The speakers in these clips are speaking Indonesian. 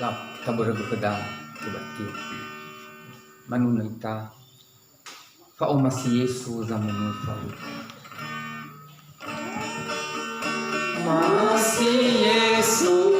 Lah, kabur gedang. tubati manunita fa umasi Yesu zamanu fa masih Yesu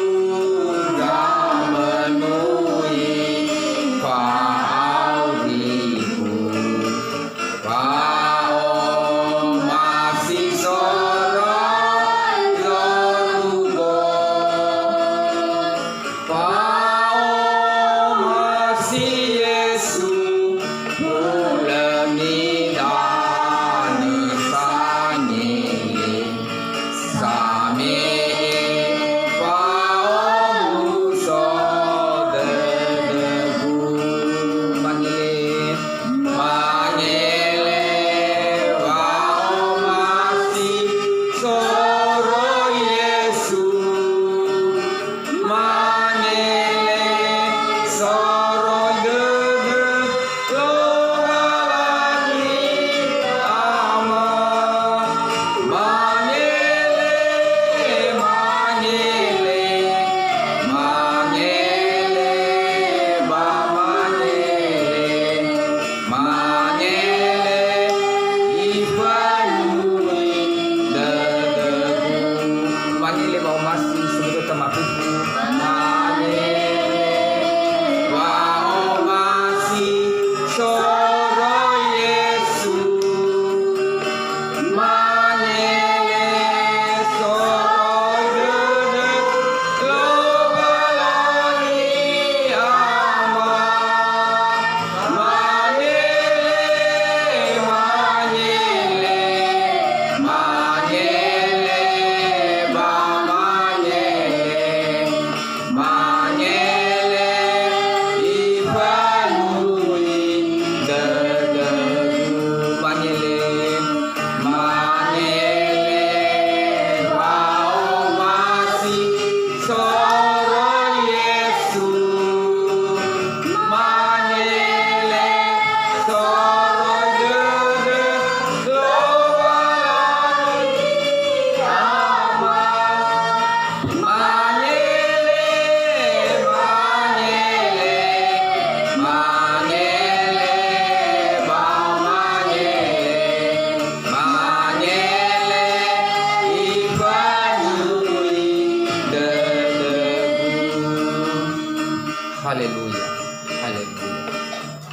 Haleluya, haleluya.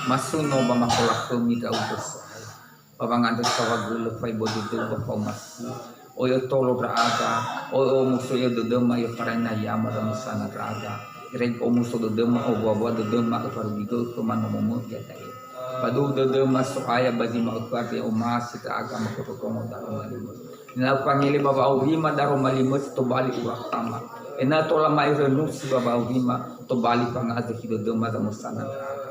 Masuno ba makulak tumida utos. Pabangado sa wagulo fay bodudo ba paumas. Oyo tolo raaga, oyo muso yo dodoma yo karena yama da musana raaga. Ireg o muso dodoma o wawa dodoma ka parubigo ko manomomo ya dai. Padu dodoma so aya badi makwate o masi raaga makotokomo daro malimos. Na pangili baba o hima daro malimos to bali urak tama. Ena tola mai renunsi baba o hima to bali pangato hidodoma da musana raaga.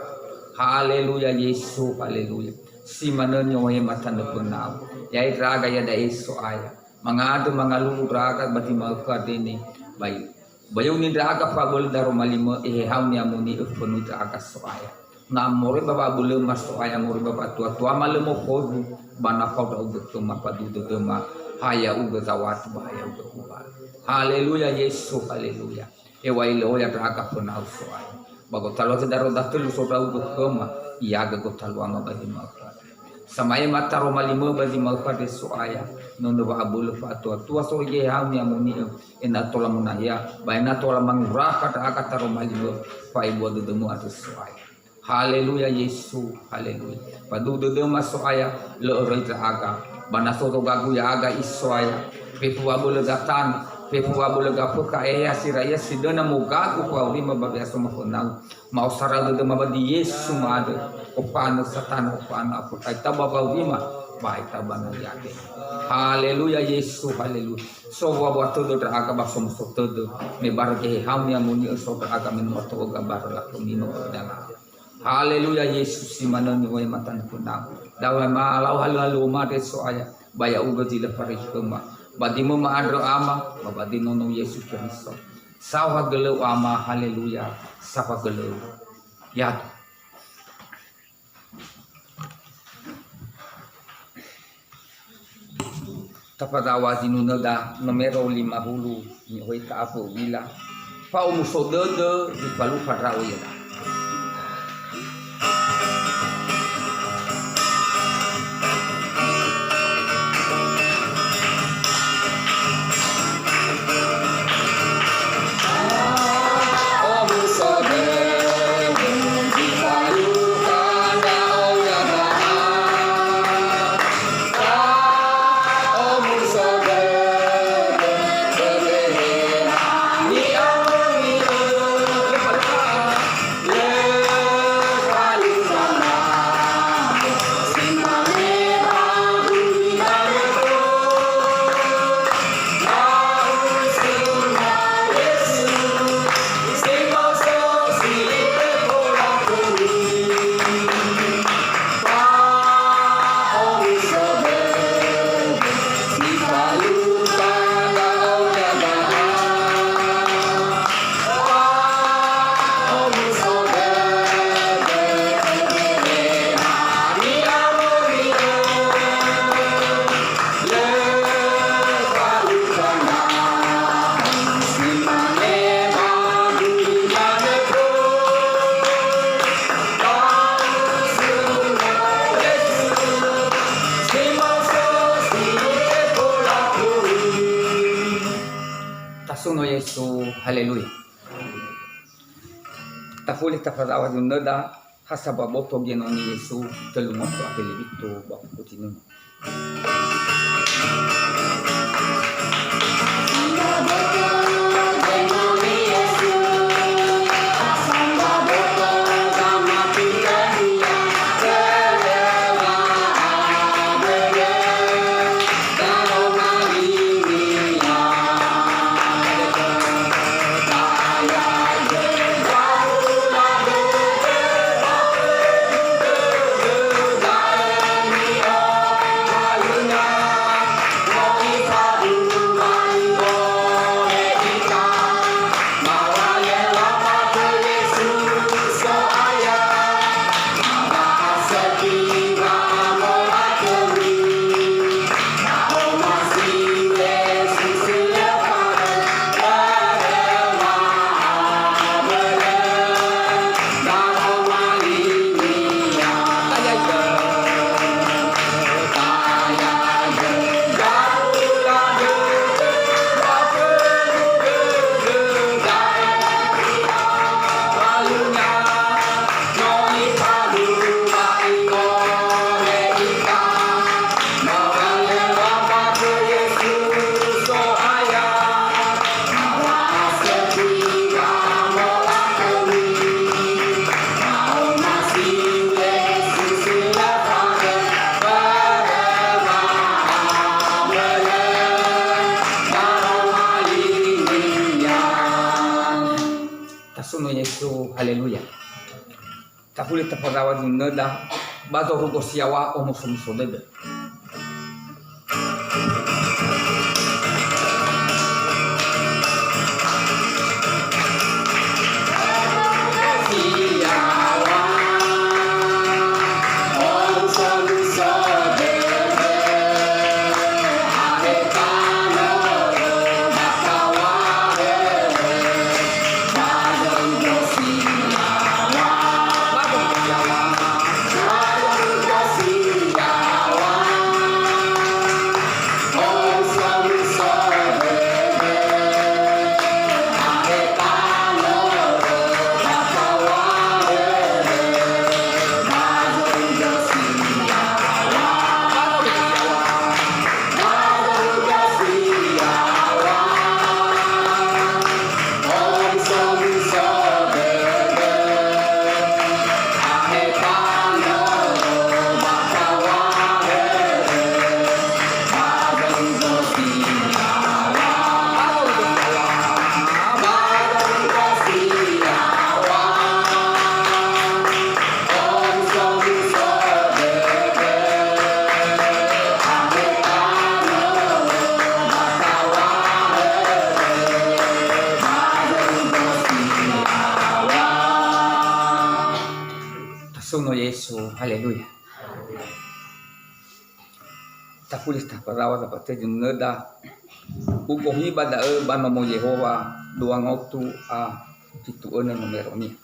Haleluya Yesu, haleluya. Si manenyo ay matanda punaw. Yay raga ya da Yesu aya. Mangado mangalulu raga bati magkadini bay. Bayaw ni raga pabol daro malimo ihaw niya muni ufunu raga so aya. Na mori baba bulu mas so aya mori baba tua malimo kodu bana kau da ugot mapadudo dema haya ugot zawat bahaya ugot ubal. Haleluya Yesu, haleluya. Ewai lo ya raga punaw so aya. Bago talo sa daro datul so daw ugot koma iaga go talo ama bati magkadini. Samaya mata romalimo bagi malfade soaya nono ba abul fatwa tua sorge hamni amuni ena tola munaya baina tola manguraka ta akata romalimo fa ibo demu atus soaya. Haleluya Yesu, haleluya. Padu demu soaya lo reita aga bana soto gagu ya aga isoaya pepu abul gatan pepu abul gafu ka eya siraya sidona mugaku kwa urima babya soma konau mau saral demu badi Yesu made opano satana opano apa kaita baba wima baita bana yake. Haleluya Yesu, haleluya. So wa todo draga basom so todo me barge hamni amuni so draga min moto ga barla kumino dala. Haleluya Yesus si manoni wa matan kunang dawa ma alau halu mate so aya baya uga jila parikema badimo ma andro ama babadi nono Yesus Kristo sawa gelo ama. Haleluya sawa gelo ya. Tapadawa dinunada numero 50 ni hoy kaapo wila pa umusododo di palu farao ya. Yesus, haleluya. Tahuli taparawat yung nada, hasababoto gino ni Yesus, talumot ko apelibito, bakit ko tinunod. Tasuno Yesus, haleluya. Tahuli taparawat yung nada, bago rugo siyawa o musumusunod. Tasuno Yesus, haleluya. Tapulis taparawat dapat yung nada, ugohi ba da bano mo Yehova, duang waktu pituan ng numero niya.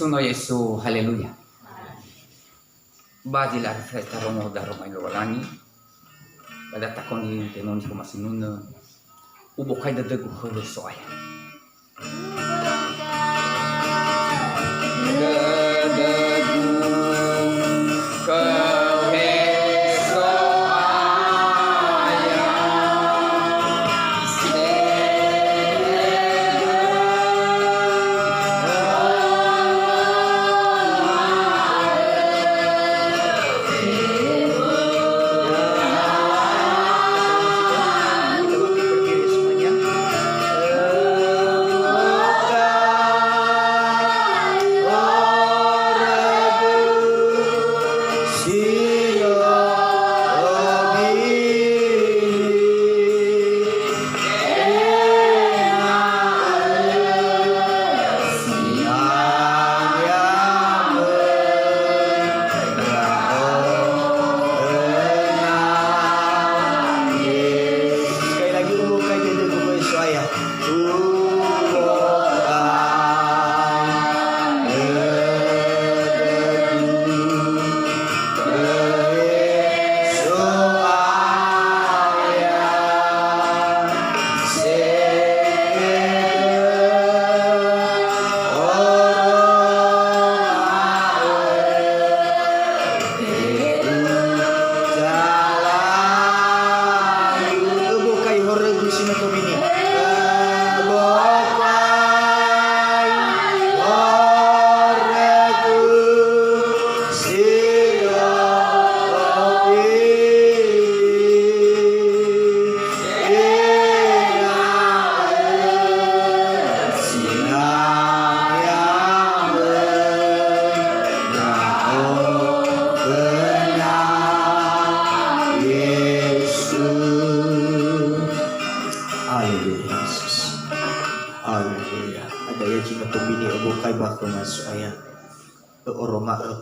Masuno Yesu, haleluya. Badilar festa romo daromay lorani. Pada takon ni tenon ko masinuna. Ubo kay dadagu ko soaya.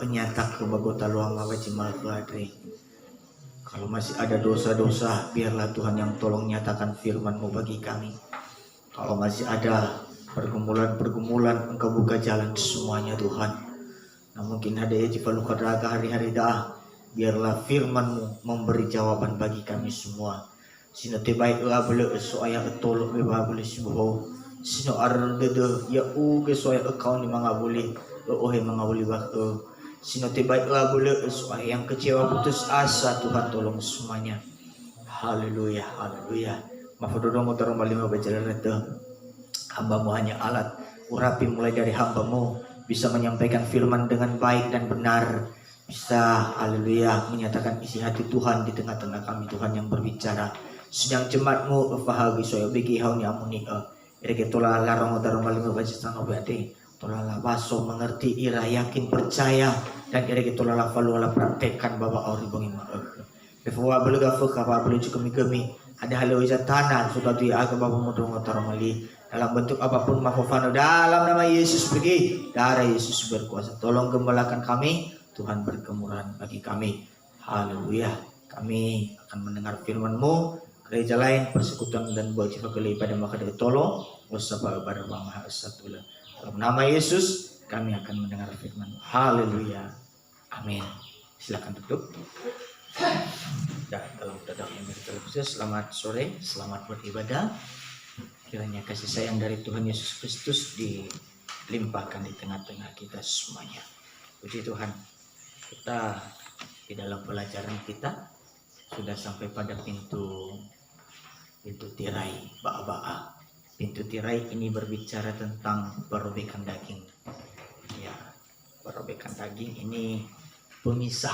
Penyatak ke bagota luang awet cimal keladri. Kalau masih ada dosa-dosa, biarlah Tuhan yang tolong nyatakan firman-Mu bagi kami. Kalau masih ada pergumulan-pergumulan, Engkau buka jalan semuanya Tuhan. Nah mungkin ada ya jika luka raga hari-hari dah, biarlah firman-Mu memberi jawaban bagi kami semua. Sino tebay abele soaya tolok beba boleh sibuho. Sino ardede ya uge soaya account ni mga boleh. Ohe mga boleh waktu. Sino tebay abele soaya yang kecewa putus asa, Tuhan tolong semuanya. Haleluya, haleluya. Mafadodong mo tarong malima bajalan itu. Hamba-Mu hanya alat. Urapi mulai dari hamba-Mu bisa menyampaikan firman dengan baik dan benar. Bisa, haleluya, menyatakan isi hati Tuhan di tengah-tengah kami, Tuhan yang berbicara. Sedang jemaat-Mu fahagi soya bagi hau ni amuni ireke tola larang darong malima baca sang obati tola la baso mengerti ira yakin percaya dan ireke tola la falu la praktekkan baba ori bongi ma befuwa belega fuka ba belu kami ada halu tanah sudah tu aga baba modong darong mali dalam bentuk apapun mahfufano dalam nama Yesus pergi darah Yesus berkuasa. Tolong gembalakan kami, Tuhan berkemurahan bagi kami. Haleluya. Kami akan mendengar firman-Mu. Gereja lain persekutuan dan buat jiwa kali pada maka dari tolong wasaba pada Maha Esatula. Dalam nama Yesus kami akan mendengar firman. Haleluya. Amin. Silakan tutup. Dan dalam dadak yang berterus selamat sore, selamat beribadah. Kiranya kasih sayang dari Tuhan Yesus Kristus dilimpahkan di tengah-tengah kita semuanya. Puji Tuhan. Kita di dalam pelajaran kita sudah sampai pada pintu tirai ba'a-ba'a. Pintu tirai ini berbicara tentang perobekan daging. Ya, perobekan daging ini pemisah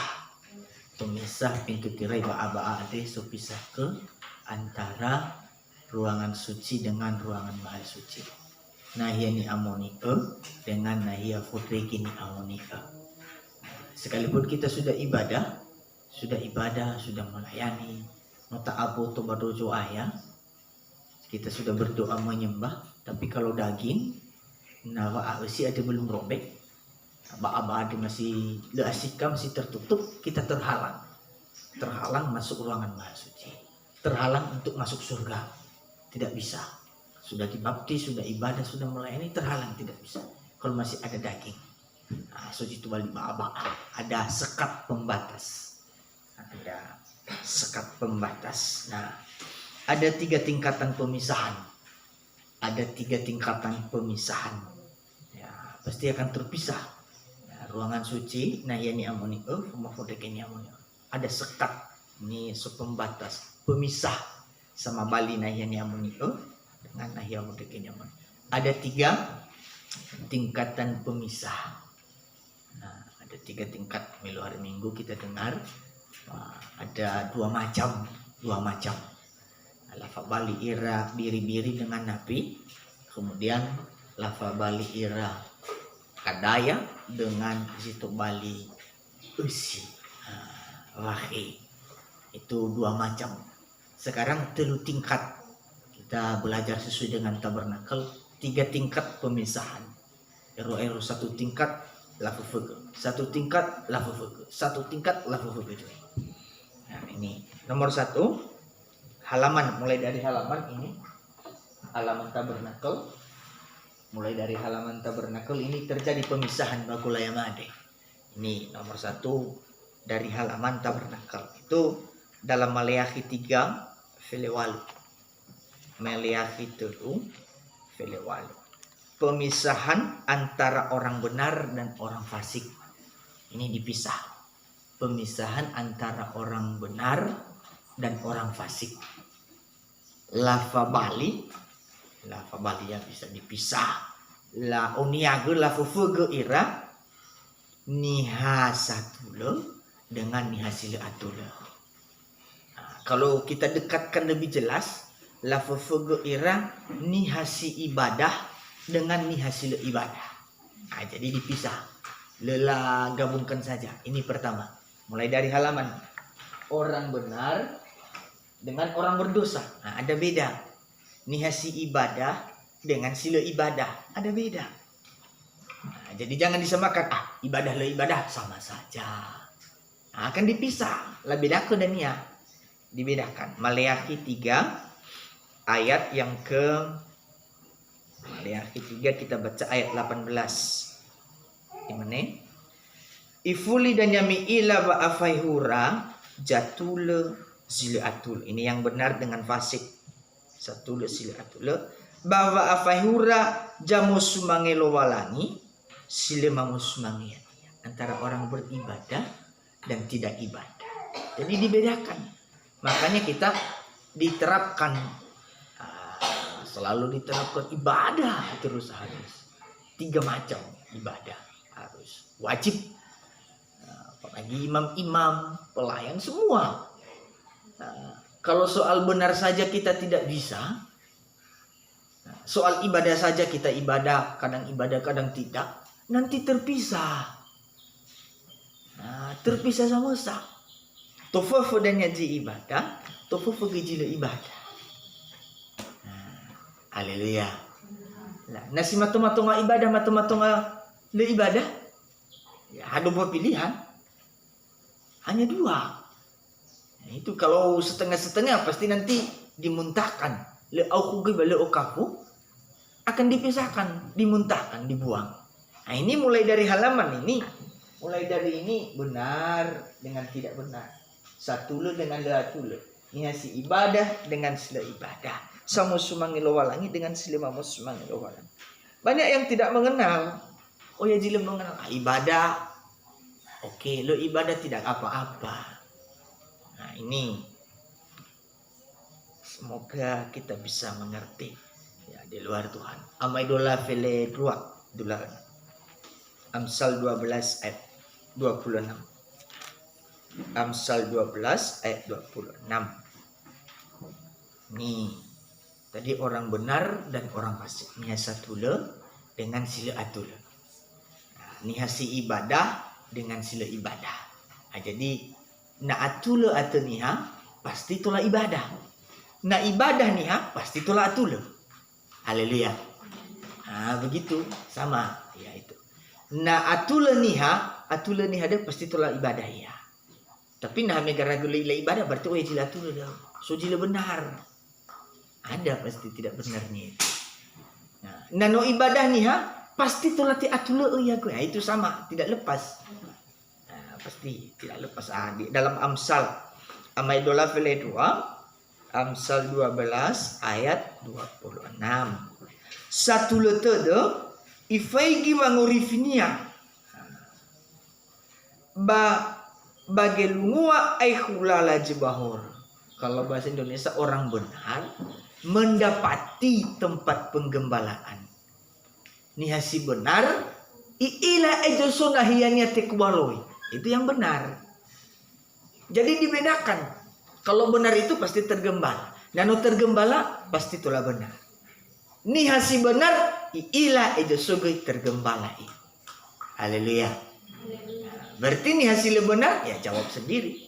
pintu tirai ba'a-ba'a ade pisah ke antara ruangan suci dengan ruangan mahal suci. Nahia ni amonika dengan nahia futriki ni amonika. Sekalipun kita sudah ibadah, sudah melayani, nota abu to badojo ayah, kita sudah berdoa menyembah, tapi kalau daging, nawa asi ada belum robek, aba-aba ada masih leasika masih tertutup, kita terhalang masuk ruangan maha suci, terhalang untuk masuk surga, tidak bisa. Sudah dibaptis, sudah ibadah, sudah melayani, terhalang tidak bisa. Kalau masih ada daging, Nah, suci itu balik baba. Ada sekat pembatas. Ada sekat pembatas. Nah, ada 3 tingkatan pemisahan. Ada 3 tingkatan pemisahan. Ya, pasti akan terpisah. Ya, ruangan suci, nah yani amoni, pemafodekeni amoni. Ada sekat, ini sepembatas, pemisah sama Bali nah yani amoni, dengan nah yani amoni. Ada 3 tingkatan pemisah. Nah, ada 3 tingkat. Milo hari Minggu kita dengar ada 2 macam. Lafa Bali ira biri-biri dengan napi, kemudian lafa Bali ira kadaya dengan situ Bali usi wahi. Itu 2 macam. Sekarang 3 tingkat. Kita belajar sesuai dengan tabernakel. 3 tingkat pemisahan. Ero 1 tingkat lafu fege, 1 tingkat lafu fege, 1 tingkat lafu fege. Nah, ini nomor 1 halaman, mulai dari halaman ini, halaman tabernakel. Mulai dari halaman tabernakel ini terjadi pemisahan bagulaya made. Ini nomor 1 dari halaman tabernakel. Itu dalam Maleakhi 3 Felewalu. Maleakhi 3 Felewalu. Pemisahan antara orang benar dan orang fasik. Ini dipisah. Pemisahan antara orang benar dan orang fasik. Lafa Bali yang bisa dipisah. La oniage la fufuge ira niha satule dengan niha sila atule. Nah, kalau kita dekatkan lebih jelas, la fufuge ira niha si ibadah dengan niha sila ibadah. Nah, jadi dipisah. Lela gabungkan saja. Ini pertama. Mulai dari halaman orang benar dengan orang berdosa. Nah, ada beda. Nihasi ibadah dengan sila ibadah. Ada beda. Nah, jadi jangan disamakan. Ibadah le ibadah sama saja. Nah, akan dipisah. La bedakan dan niat. Dibedakan. Maleakhi 3 ayat yang ke Maleakhi 3 kita baca ayat 18. Dimana? Ifuli dan yami ila wa afaihura jatule sila atul. Ini yang benar dengan fasik. Satule sila atul. Bahwa afaihura jamus sumangelo walangi sila mamus sumangian. Antara orang beribadah dan tidak ibadah. Jadi dibedakan. Makanya kita diterapkan, selalu diterapkan ibadah terus harus. 3 macam ibadah harus wajib. Apalagi imam-imam, pelayan semua. Kalau soal benar saja kita tidak bisa. Soal ibadah saja kita ibadah, kadang tidak. Nanti terpisah. Terpisah sama sah. Tofufu dan nyaji ibadah, tofufu gejila ibadah. Haleluya. Nasi matu-matunga ibadah, matu-matunga le ibadah. Ya, ada 2 pilihan. Hanya 2. Nah, itu kalau setengah-setengah pasti nanti dimuntahkan. Le aukuge le okafu akan dipisahkan, dimuntahkan, dibuang. Nah, ini mulai dari halaman ini. Mulai dari ini benar dengan tidak benar. Satule dengan leatule. Nihasi ibadah dengan sila ibadah. Samus sumangilo walangi dengan sila mamus sumangilo walangi. Banyak yang tidak mengenal. Oh ya jilem mengenal ibadah. Oke, lo ibadah tidak apa-apa. Nah, ini semoga kita bisa mengerti ya di luar Tuhan. Amaidola fele 2 dolar. Amsal 12 ayat 26. Amsal 12 ayat 26. Nih, tadi orang benar dan orang fasik. Nihasatula dengan sila atula. Nah, nihasi ibadah dengan sila ibadah. Nah, jadi na atula atau niha pasti itulah ibadah. Na ibadah niha pasti itulah atula. Haleluya. Nah, begitu sama ya itu. Na atula niha dia pasti itulah ibadah ya. Tapi nah megara gula ibadah berarti jila atula dah. So jila benar. Ada pasti tidak benarnya itu. Nah, nano ibadah niha pasti tolati atule ya gue. Nah, itu sama, tidak lepas. Nah, pasti tidak lepas. Di dalam Amsal Amaidola Vele 2, Amsal 12 ayat 26. Satu letede ifaigi wangurifinia bagelungua aikhulala jebahor. Kalau bahasa Indonesia, orang benar mendapati tempat penggembalaan. Nihasi benar iila ejoso nahiyannya tekwaloi. Itu yang benar. Jadi dibedakan. Kalau benar itu pasti tergembala. Nano tergembala pasti itulah benar. Nihasi benar iila ejoso tergembalai. Haleluya. Berarti nih hasilnya benar, ya jawab sendiri.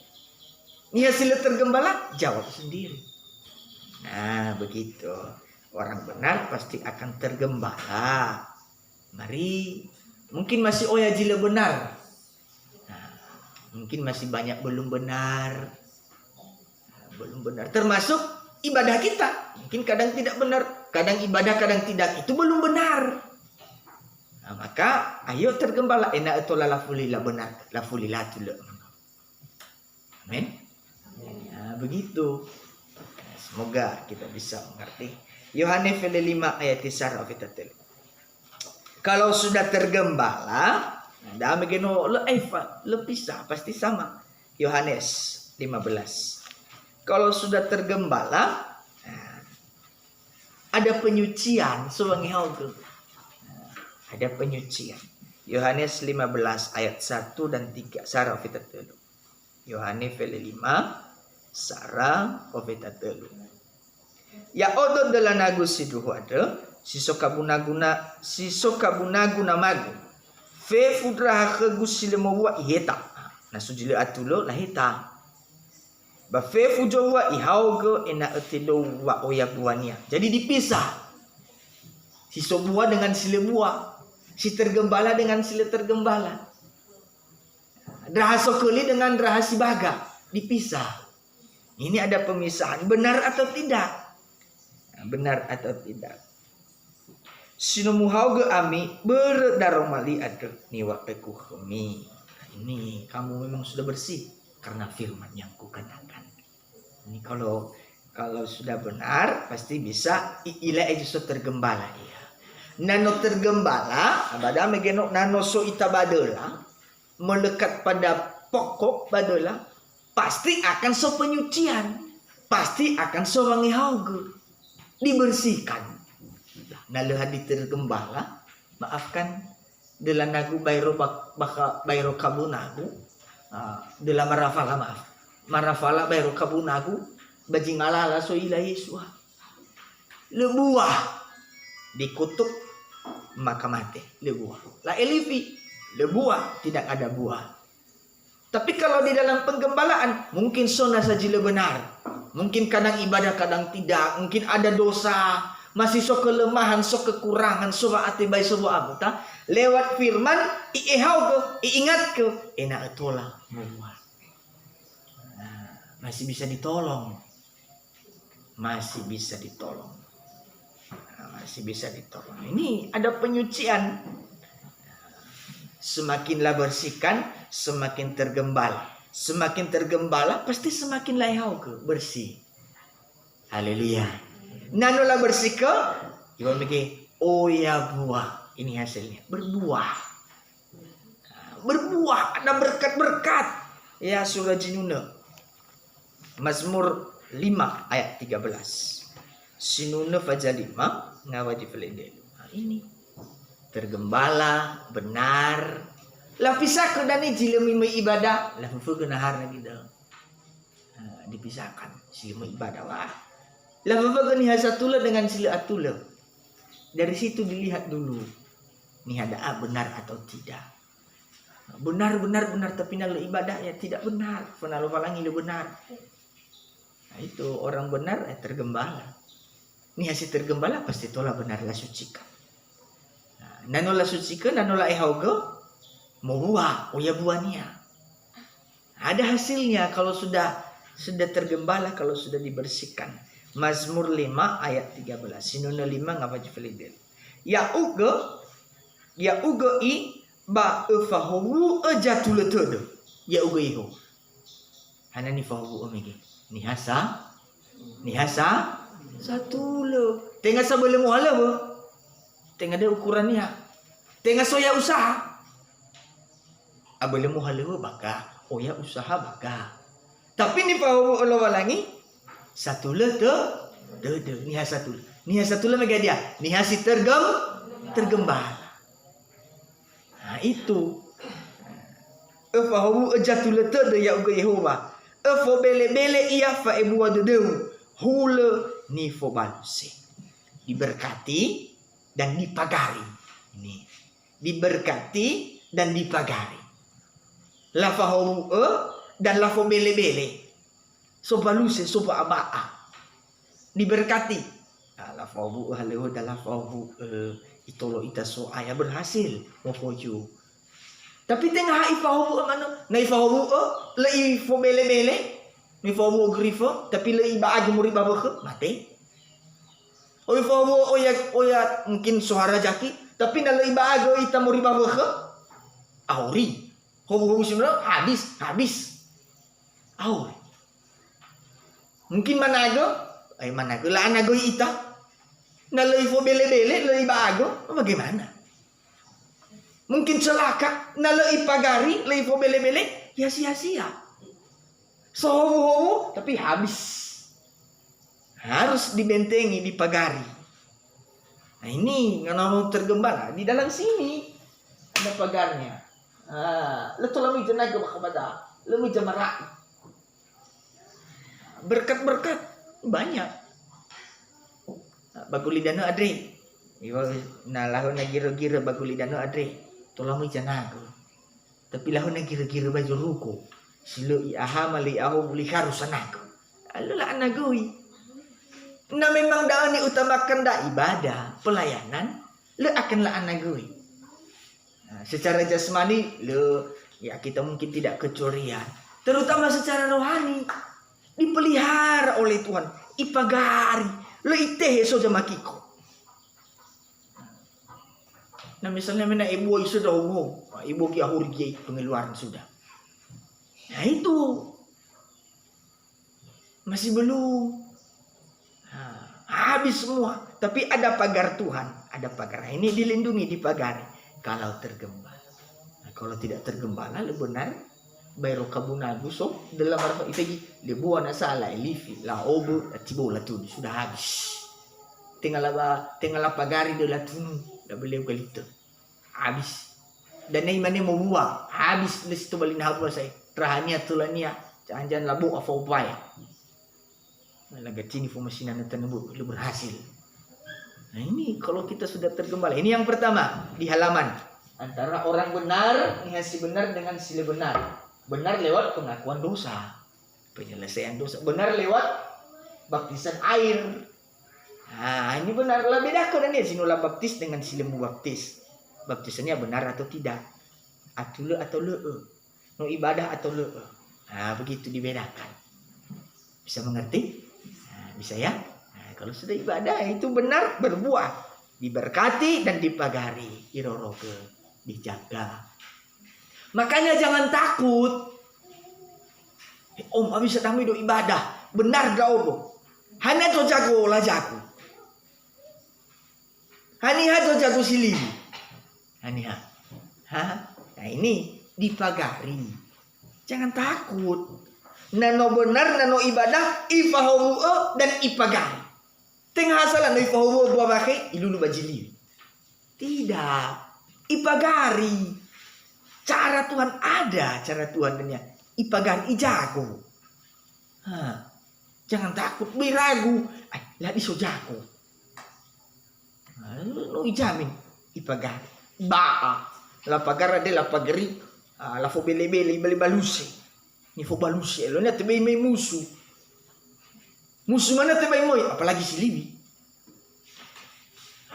Nih hasilnya tergembala, jawab sendiri. Nah, begitu. Orang benar pasti akan tergembala. Mari, mungkin masih oya jila benar. Nah, mungkin masih banyak belum benar. Belum benar. Termasuk ibadah kita. Mungkin kadang tidak benar. Kadang ibadah, kadang tidak. Itu belum benar. Nah, maka ayo tergembala enak itu lafulila benar lafulila tu. Amin. Ya, begitu. Semoga kita bisa mengerti. Yohanes 5 ayat 9. Kalau sudah tergembala, dah begino le pisah pasti sama. Yohanes 15. Kalau sudah tergembala, ada penyucian sewangi hauge. Ada penyucian. Yohanes 15 ayat 1 dan 3. Sarah fitat telu. Yohanes 5 Sarah fitat telu. Ya odo dalam nagu siduhu ada sisoka bunaguna magu. Fe fudra kegusile mawa iheta. Nah sujile atulo lah heta. Ba fe fujowa ihaugo ena etido wa oyabuania. Jadi dipisah. Si sobua dengan sile buah. Si tergembala dengan sila tergembala. Rahasia keli dengan rahasia baga. Dipisah. Ini ada pemisahan. Benar atau tidak? Benar atau tidak? Sinumuhau ge ami berdaromali ada niwa eku kemi. Ini kamu memang sudah bersih karena firman yang kukatakan. Ini kalau sudah benar pasti bisa ila itu tergembala ya. Nano tergembala, abada megeno nano so ita badola melekat pada pokok badola pasti akan so penyucian, pasti akan so wangi hauge, dibersihkan. Nah lehadi tergembala, maafkan dalam nagu bayro kabunagu, dalam marafala bayro kabunagu, bajingalala so ila Yesua, lebuah dikutuk maka mati lebuah. La elifi lebuah tidak ada buah. Tapi kalau di dalam penggembalaan mungkin sona saja benar. Mungkin kadang ibadah kadang tidak. Mungkin ada dosa, masih sok kelemahan, sok kekurangan, sok atibai sok abuta. Lewat firman iihau ke, iingat ke, enak etola buah. Masih bisa ditolong. Masih bisa ditolong. Masih bisa ditolong. Ini ada penyucian. Semakinlah bersihkan, semakin tergembala. Semakin tergembala, pasti semakin layau ke bersih. Haleluya. Nanolah bersih ke, ibu mikir, oh ya buah. Ini hasilnya, berbuah. Berbuah, ada berkat-berkat. Ya surah Jinuna. Mazmur 5 ayat 13. Sinuna fajalima ngawajib lendelu. Ini tergembala benar. Lah pisah ke dani jilemi ibadah. Lah fufu kenahar lagi dah. Dipisahkan silmu ibadah wah. Lah fufu ke nihasatula dengan sila atula. Dari situ dilihat dulu. Nih ada benar atau tidak. Benar tapi nalu ibadah ya tidak benar. Penalu falangi lu benar. Nah itu orang benar tergembala. Nih hasil tergembala pasti tola benar la sucikan. Nanola sucikan, nanola ehaugo mau buah, ya buahnya. Ada hasilnya kalau sudah tergembala, kalau sudah dibersihkan. Mazmur 5 ayat 13. Sinuna 5 ngapa jufilidel. Ya ugo Ya uga i ba fahawu ajatul tud. Ya uga iho. Hana ni fahawu omegi. Ni hasa satu lo. Tengah sebelum wala bo. Tengah ada ukurannya. Tengah soya usaha. Abelum wala baka. Oya usaha baka. Tapi ni fahawu Allah walangi satu lo tu. Ni satu. Ni satu lo mega dia. Ni hasi tergembala. Nah itu. Fahawu ajatul tud ya uga Yehova. Fo bele-bele ia fa ebu wadudeu. Hule ni fo baluse. Diberkati dan dipagari. Ini. Diberkati dan dipagari. La fahawu dan la fo bele-bele. So baluse so abaa. Diberkati. La fahawu haleho dan la fahawu itolo ita so ayah berhasil mofoju. Tapi tengah ifahawu mana? Na ifahawu le ifo bele-bele. Ni fahawu grifo tapi le iba agi muri babakh mati. O ifahawu oya mungkin suara jaki tapi na le iba agi ita muri babakh auri. Hawu sunna habis. Auri. Mungkin manago la anago ita. Na le ifo bele-bele le iba agi bagaimana? Mungkin celaka, nalai pagari, leifo bele-bele, ya sia-sia. Sohu tapi habis. Harus dibentengi, dipagari. Nah ini kalau tergembala di dalam sini ada pagarnya. Letu lami jenaga bakabada, lami jamarak. Berkat-berkat banyak. Bagulidano adre. Nah lahun gira-gira bagulidano adre. Tolong janago. Tapi lahun gira-gira baju ruko. Silo iaha mali aho buli harusanago. Alula anagoi. Na memang dah ni utamakan dah ibadah, pelayanan, le akanlah anagoi. Nah, secara jasmani le ya kita mungkin tidak kecurian, terutama secara rohani dipelihara oleh Tuhan. Ipagari, le itehe soja makiko. Nah misalnya mana ibu sudah umum, ibu ki ahurgi pengeluaran sudah. Nah itu masih belum habis semua. Tapi ada pagar Tuhan, ada pagar. Nah, ini dilindungi dipagari. Kalau tergembala, nah, kalau tidak tergembala, le benar. Bayro kabunagu so dalam arfa itagi lebu ana sala elifi la obu tibola tu sudah habis. Tinggal pagari de la tunu. Dah beliau kalito. Habis. Dan ni mana mau buang. Habis di situ balin habis saya. Terahania tulania. Jangan labu apa upaya. Laga cini formasi nana tenebu lu berhasil. Nah ini kalau kita sudah tergembala. Ini yang pertama di halaman. Antara orang benar, si benar dengan sila benar. Benar lewat pengakuan dosa. Penyelesaian dosa. Benar lewat baptisan air. Nah ini benar lah bedakan ini sinula baptis dengan silemu baptis. Baptisannya benar atau tidak, atule atau lee, no ibadah atau lee. Nah begitu dibedakan. Bisa mengerti? Nah, bisa ya? Nah, kalau sudah ibadah itu benar berbuah, diberkati dan dipagari, iroroke, dijaga. Makanya jangan takut. Om habis kami do ibadah, benar gau hanya to jago lah jago. Haniha to jago silih. Haniha. Nah ini dipagari. Jangan takut. Nano benar, nano ibadah, ifahawu dan ipagari. Tengah salah no ifahawu buah bakai, ilulu bajili. Tidak. Ipagari. Cara Tuhan ada, cara Tuhan dunia. Ipagari, ijago. Jangan takut, beragu. Lah iso jago. No ijamin ipagari. Baa. La pagara de la pagari. La fo bele-bele bale baluse. Ni fo baluse. Lo na tebay may musuh. Musuh mana tebay mo? Apalagi si Libi.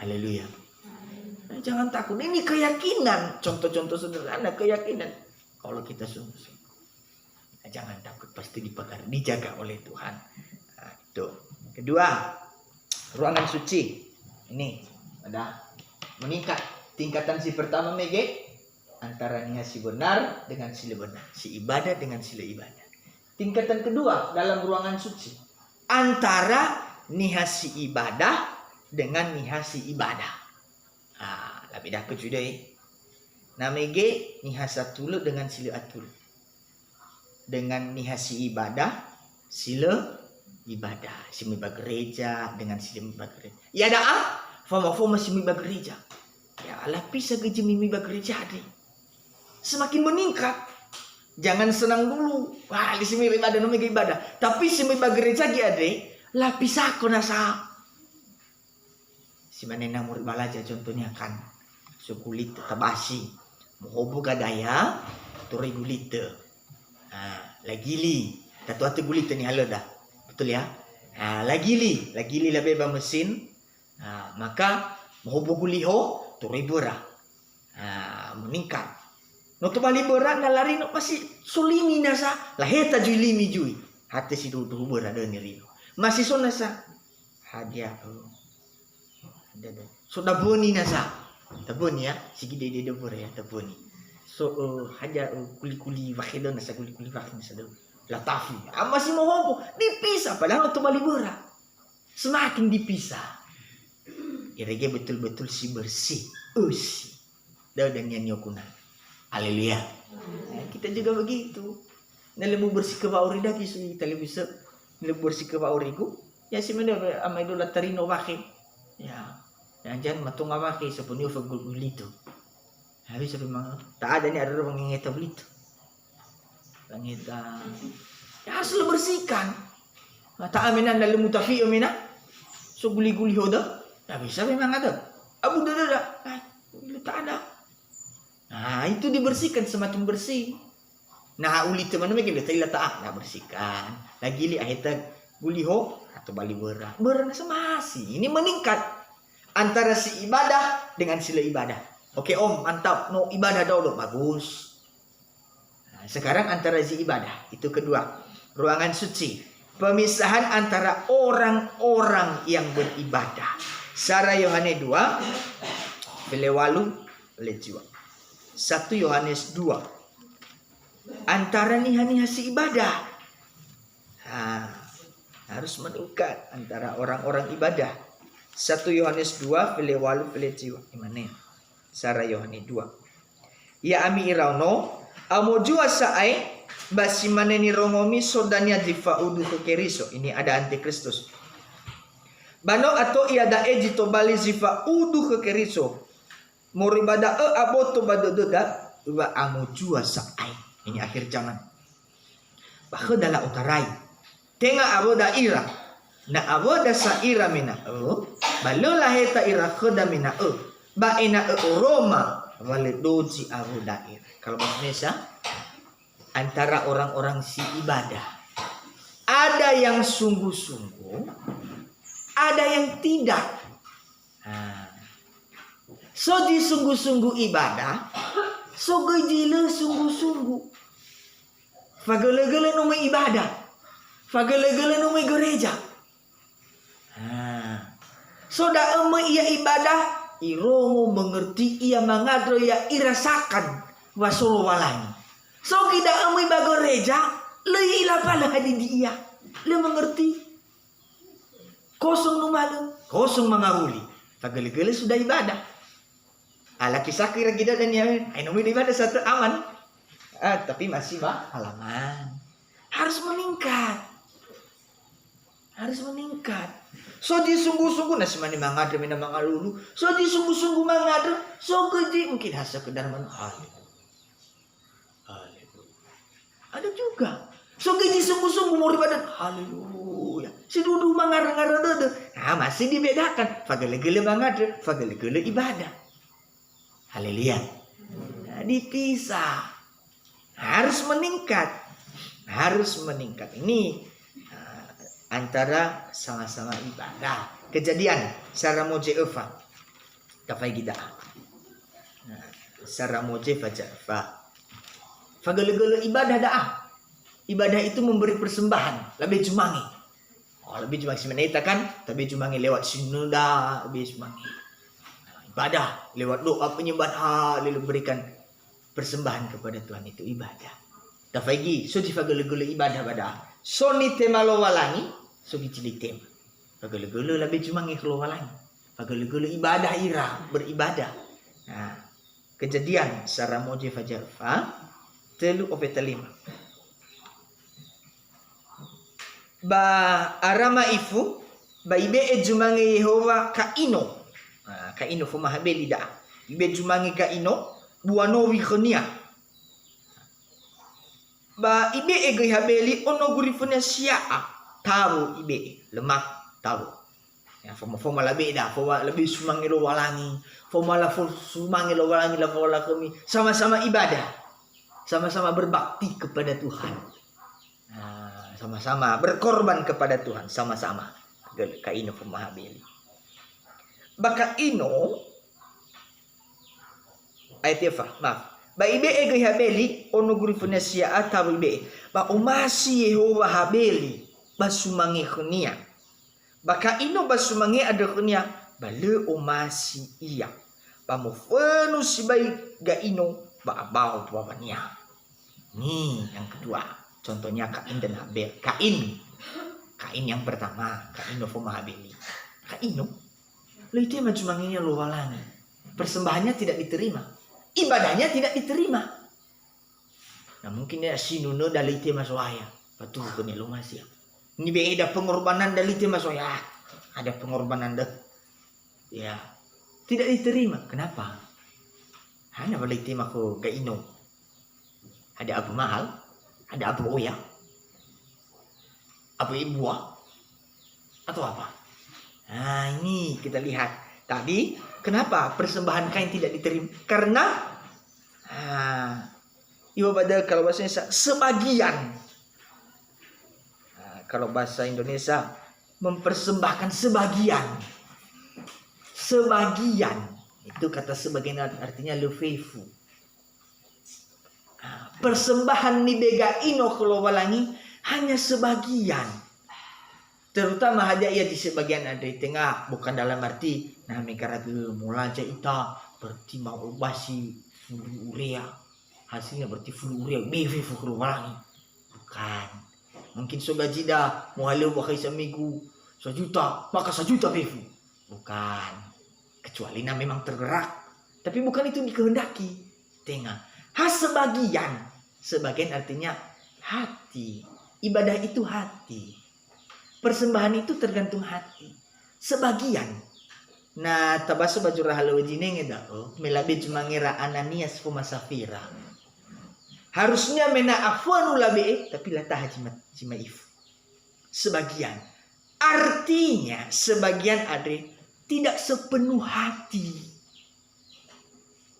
Haleluya. Nah, jangan takut. Ini keyakinan. Contoh-contoh sederhana keyakinan. Kalau kita sungguh-sungguh. Nah, jangan takut. Pasti dipagari. Dijaga oleh Tuhan. Nah, itu. Kedua. Ruangan suci. Ini. Ada meningkat. Tingkatan si pertama mege antara niha si benar dengan sila benar, si ibadah dengan sila ibadah. Tingkatan kedua dalam ruangan suci antara niha si ibadah dengan niha si ibadah. Lebih dah kejuda namege niha satulu dengan sila atul. Dengan niha si ibadah sila ibadah. Si miba gereja dengan sila miba gereja. Ya dah fama si miba gereja. Ya lapis saja miba gereja deh. Semakin meningkat. Jangan senang dulu. Wah, di sini ibadah nomor ibadah. Tapi si miba gereja dia deh. Lapis aku nasa. Si mana namur balaja contohnya kan. Sukulit tabasi. Mohobu gadaya. Turi gulita. Lagili. Tatu gulita ni halo dah. Betul ya? Lagili lah beba mesin. Maka mohobu guliho. Turi bura. Meningkat. No to bali berat na lari no masih sulimi nasa laheta jui limi jui hati si dudu berat dan rino masih so nasa hadia ada sudah boni nasa taboni ya sigi de bore ya taboni so haja kuli wakido nasa kuli wakido nasa do latafi masih mau hobo dipisah padahal to bali berat semakin dipisah irege betul-betul si bersih usi dan nyanyi okunan. Haleluya. Kita juga begitu. Nalamu bersih ke bauri dah kisu kita bisa nalamu bersih ke bauriku. Ya si mana amai dola tarino wake. Ya. Jangan matung wake sepuni fagul bulito. Habis sampai mang tak ada ni ada orang ngeta bulito. Ngeta. Ya harus bersihkan. Mata amina nalamu tafi amina. So guli-guli hoda. Ya bisa memang ada. Abu dah. Tak ada. Itu dibersihkan semakin bersih. Uli teman mereka dia tadi letak bersihkan. Lagi li ahita guliho atau bali berat. Berat semasi. Ini meningkat antara si ibadah dengan sila ibadah. Oke om, mantap. No ibadah dulu bagus. Sekarang antara si ibadah itu kedua. Ruangan suci. Pemisahan antara orang-orang yang beribadah. Sara Yohanes 2 Belewalu Lejiwa 1 Yohanes 2 antara niha si ibadah harus mendekat antara orang-orang ibadah 1 Yohanes 2 Belewalu Lejiwa gimana Sara Yohanes 2 ya ami irauno amo jua sae basi maneni rongomi sodanya difaudu keriso ini ada antikristus bano atau iada ejito bali zifa udu keriso moribada aboto badododa wa amujua saai ini akhir zaman bahwa dalam utarai tenga aboda ira na aboda saira mina balola heta ira khoda mina ba ina Roma wale doji aboda ira kalau bahasa Indonesia antara orang-orang si ibadah ada yang sungguh-sungguh ada yang tidak. So di sungguh-sungguh ibadah, so gejila sungguh-sungguh. Fagele-gele nomor ibadah, fagele-gele nomor gereja. So da ia ibadah, iromo mengerti ia mengadro ia irasakan wasolo walani. So kita ibadah gereja, le ilapala hadi dia, le mengerti. Kosong numalu, kosong mengahuli. Fagele-gele sudah ibadah. Laki sakira kita dan yang nomor ibadah satu aman. Tapi masih halaman. Harus meningkat. Harus meningkat. So di sungguh-sungguh nasi mani mangadre mina mangalulu. So di sungguh-sungguh mangadre. So keji mungkin hasa kedar man. Ada juga. So keji sungguh-sungguh mau ibadah. Haleluya. Si dudu mangar-ngar dede. Masih dibedakan. Fagele-gele mangadre, fagele-gele ibadah. Haleluya. Dipisah. Harus meningkat. Harus meningkat. Ini antara sama-sama ibadah. Kejadian Sarah Moje Eva. Kafai kita. Sarah Moje Fajar Eva. Fagele-gele ibadah dah. Ibadah itu memberi persembahan. Lebih jumangi. Lebih jumangi sebenarnya kan. Tapi jumangi lewat sinunda. Lebih jumangi. ibadah lewat doa penyembahan lalu berikan persembahan kepada Tuhan itu ibadah. Tafagi so tifagele-gele ibadah pada. So ni tema lo walangi so bicili tema. Pagele-gele labi cuma ngiklo walangi. Pagele-gele ibadah ira beribadah. Nah, kejadian Sarah moje fajar telu opeta lima. Ba arama ifu ba ibe jumange Yehova kaino. Kaino fo mahabeli da. Ibe jumange kaino buano wikonia. Ba ibe ege habeli ono gurifunya siaa tahu ibe lemak tahu. Ya foma labe da foma lebih sumange lo walangi. Foma la sumange lo walangi la fola kami sama-sama ibadah. Sama-sama berbakti kepada Tuhan. Sama-sama berkorban kepada Tuhan sama-sama. Kaino foma habeli. Baka ino ayat maaf. Ba ibe ege habeli ono gurifunya siaa tahu ibe. Ba umasi Yehova habeli basumange khnia. Baka ino basumange ada khnia bale umasi iya. Ba mufenu sibai ga ino ba abau pawanya. Nih yang kedua. Contohnya Kain dan Habel. Kain yang pertama, Kaino foma habeli. Kaino lo itu yang cumanginya lo walangi. Persembahannya tidak diterima. Ibadahnya tidak diterima. Nah mungkin ya sinuno dari tema soaya. Betul kan lo masih. Ini beda pengorbanan dari tema soaya. Ada pengorbanan dah. Ya tidak diterima. Kenapa? Hanya balik tema ko Kaino. Ada apa mahal? Ada apa oya? Apa ibuah? Atau apa? Nah ini kita lihat. Tadi kenapa persembahan Kain tidak diterima? Karena ibadah kalau bahasa Indonesia sebagian. Kalau bahasa Indonesia mempersembahkan sebagian. Sebagian. Itu kata sebagian artinya lefefu. Persembahan ni bega ino kalau walangi hanya sebagian. Terutama hanya ia di sebagian ada di tengah, bukan dalam arti nah mekarage mulaja ita berarti mau basi fulu urea. Hasilnya berarti fulu urea bevi fulu walangi. Bukan. Mungkin so gaji dah muhalu wakai seminggu 1 juta, maka 1 juta bevi. Bukan. Kecuali nah memang tergerak. Tapi bukan itu dikehendaki. Tengah. Sebagian. Sebagian artinya hati. Ibadah itu hati. Persembahan itu tergantung hati. Sebagian. Nah, tabaso baju rahalo jineng edao melabe jumangira Ananias fuma Safira. Harusnya mena afwanu labe tapi latah jimaif. Sebagian. Artinya sebagian ada tidak sepenuh hati.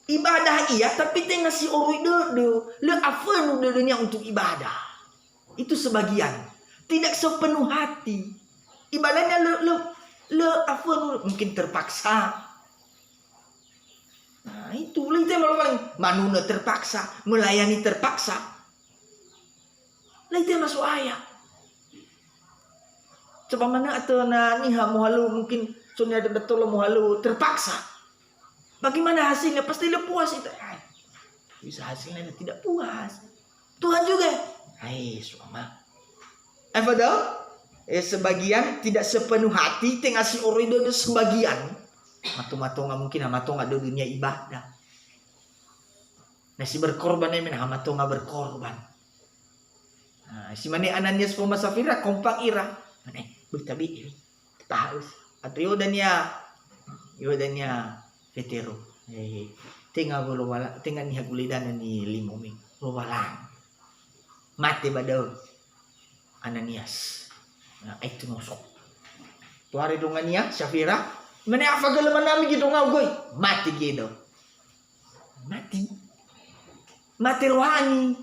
Ibadah iya tapi tengah si orui dodo le afwanu dodonya untuk ibadah. Itu sebagian. Tidak sepenuh hati. Ibadahnya le afwanu mungkin terpaksa. Nah, itu itu malu manuna terpaksa, melayani terpaksa. Itu masuk ayat. Coba mana atau nih muhalu mungkin sunya ada betul muhalu terpaksa. Bagaimana hasilnya? Pasti le puas itu. Bisa hasilnya tidak puas. Tuhan juga. Hai, suama. Sebagian tidak sepenuh hati tengah si orido itu sebagian. Mato-mato nggak mungkin hamato nggak dunia ibadah. Nah si berkorban ini hamato nggak berkorban. Nah, si mana Ananias fuma Safira kompak ira. Mana bertabi tahu. Atau yodanya vetero. Tengah bolo wala tengah ni hagulidan ni limomi. Walang. Mati badau. Ananias. Nah, itu ngosok. Tu hari dongania Safira, mana apa geleman nami gitu ngagoy? Mati gitu. Mati rohani.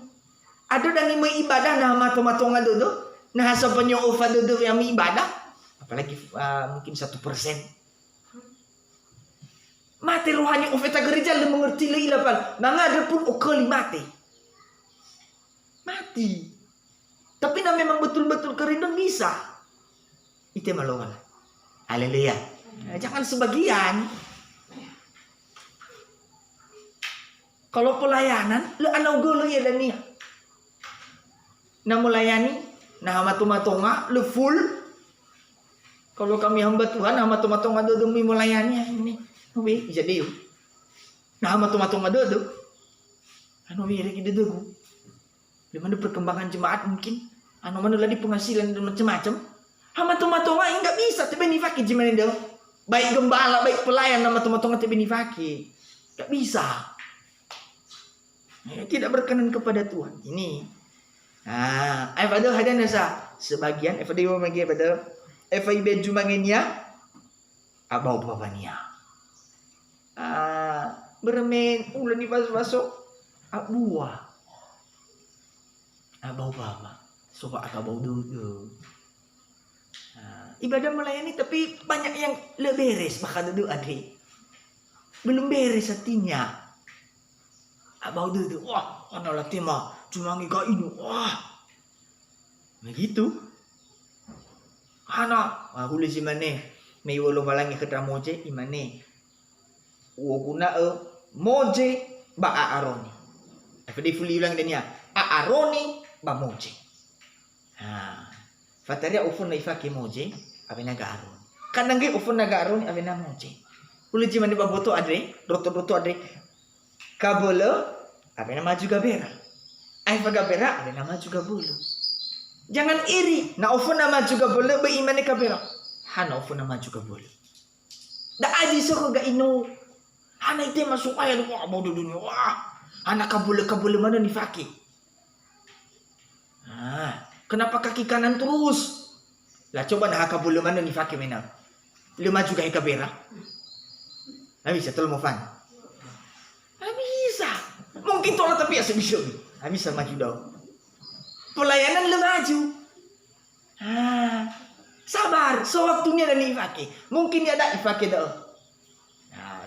Ada dan may ibadah nah mato-matongan dodo. Nah sa panyo ufa dodo yang may ibadah. Apalagi mungkin 1%. Mati rohani ufa ta gereja le mengerti le ilapan. Mangada pun okali mati. Tapi nah memang betul-betul kerinduan bisa. Itu maluan. Haleluya. Jangan sebagian. Kalau pelayanan, lu anau golo ya dan nia. Nah melayani, nah matu-matonga, lu full. Kalau kami hamba Tuhan, nah matu-matonga demi melayani ini. Nabi jadi yuk. Nah matu-matonga dodo. Anu wiri kita dogo. Di mana perkembangan jemaat mungkin. Anu mana lagi penghasilan dan macam-macam. Matu-matonga enggak bisa tapi nifaki jemaat itu. Baik gembala, baik pelayan, nama matu-matonga tapi nifaki. Enggak bisa. Tidak berkenan kepada Tuhan. Ini. Nah, pada ada nasa sebagian pada yang bagi pada FIB jumangenya abau babania. Bermain ulan di pas-pasok buah. Abau baba. Soba abau dulu. Ibadah melayani tapi banyak yang lebih beres bahkan dulu adik. Belum beres hatinya. Abau dulu. Wah, ana latih mah cuma ngika ini. Wah. Begitu. Ana, aku lisi mana? May walo malangi ketramoje imane. Uokuna moje ba aaroni. Tapi fuli ulang dia aaroni ba moje. Fataria ufun na ifaki moje abena ga aroni. Kanang ge ufun na ga aroni abena moje. Uli cima di baboto adre, roto adre. Kabolo abena maju gabera. Ai gabera abena maju gabolo. Jangan iri. Na ufun na maju gabolo ba imane kabera. Hana ufun na maju gabolo. Da aji soko ga ino. Hana ite masuk ayan wah bodo dunia. Wah. Hana kabolo mana ni faki. Kenapa kaki kanan terus? Lah coba nah kabolo mana ni faki menang. Lu maju ga kabera. Nah bisa tol mo fan. Bisa. Mungkin tolak tapi ya sebisa. Bisa maju daw. Pelayanan lu maju. Sabar, sewaktunya dan ifake. Mungkin ada ifake dah.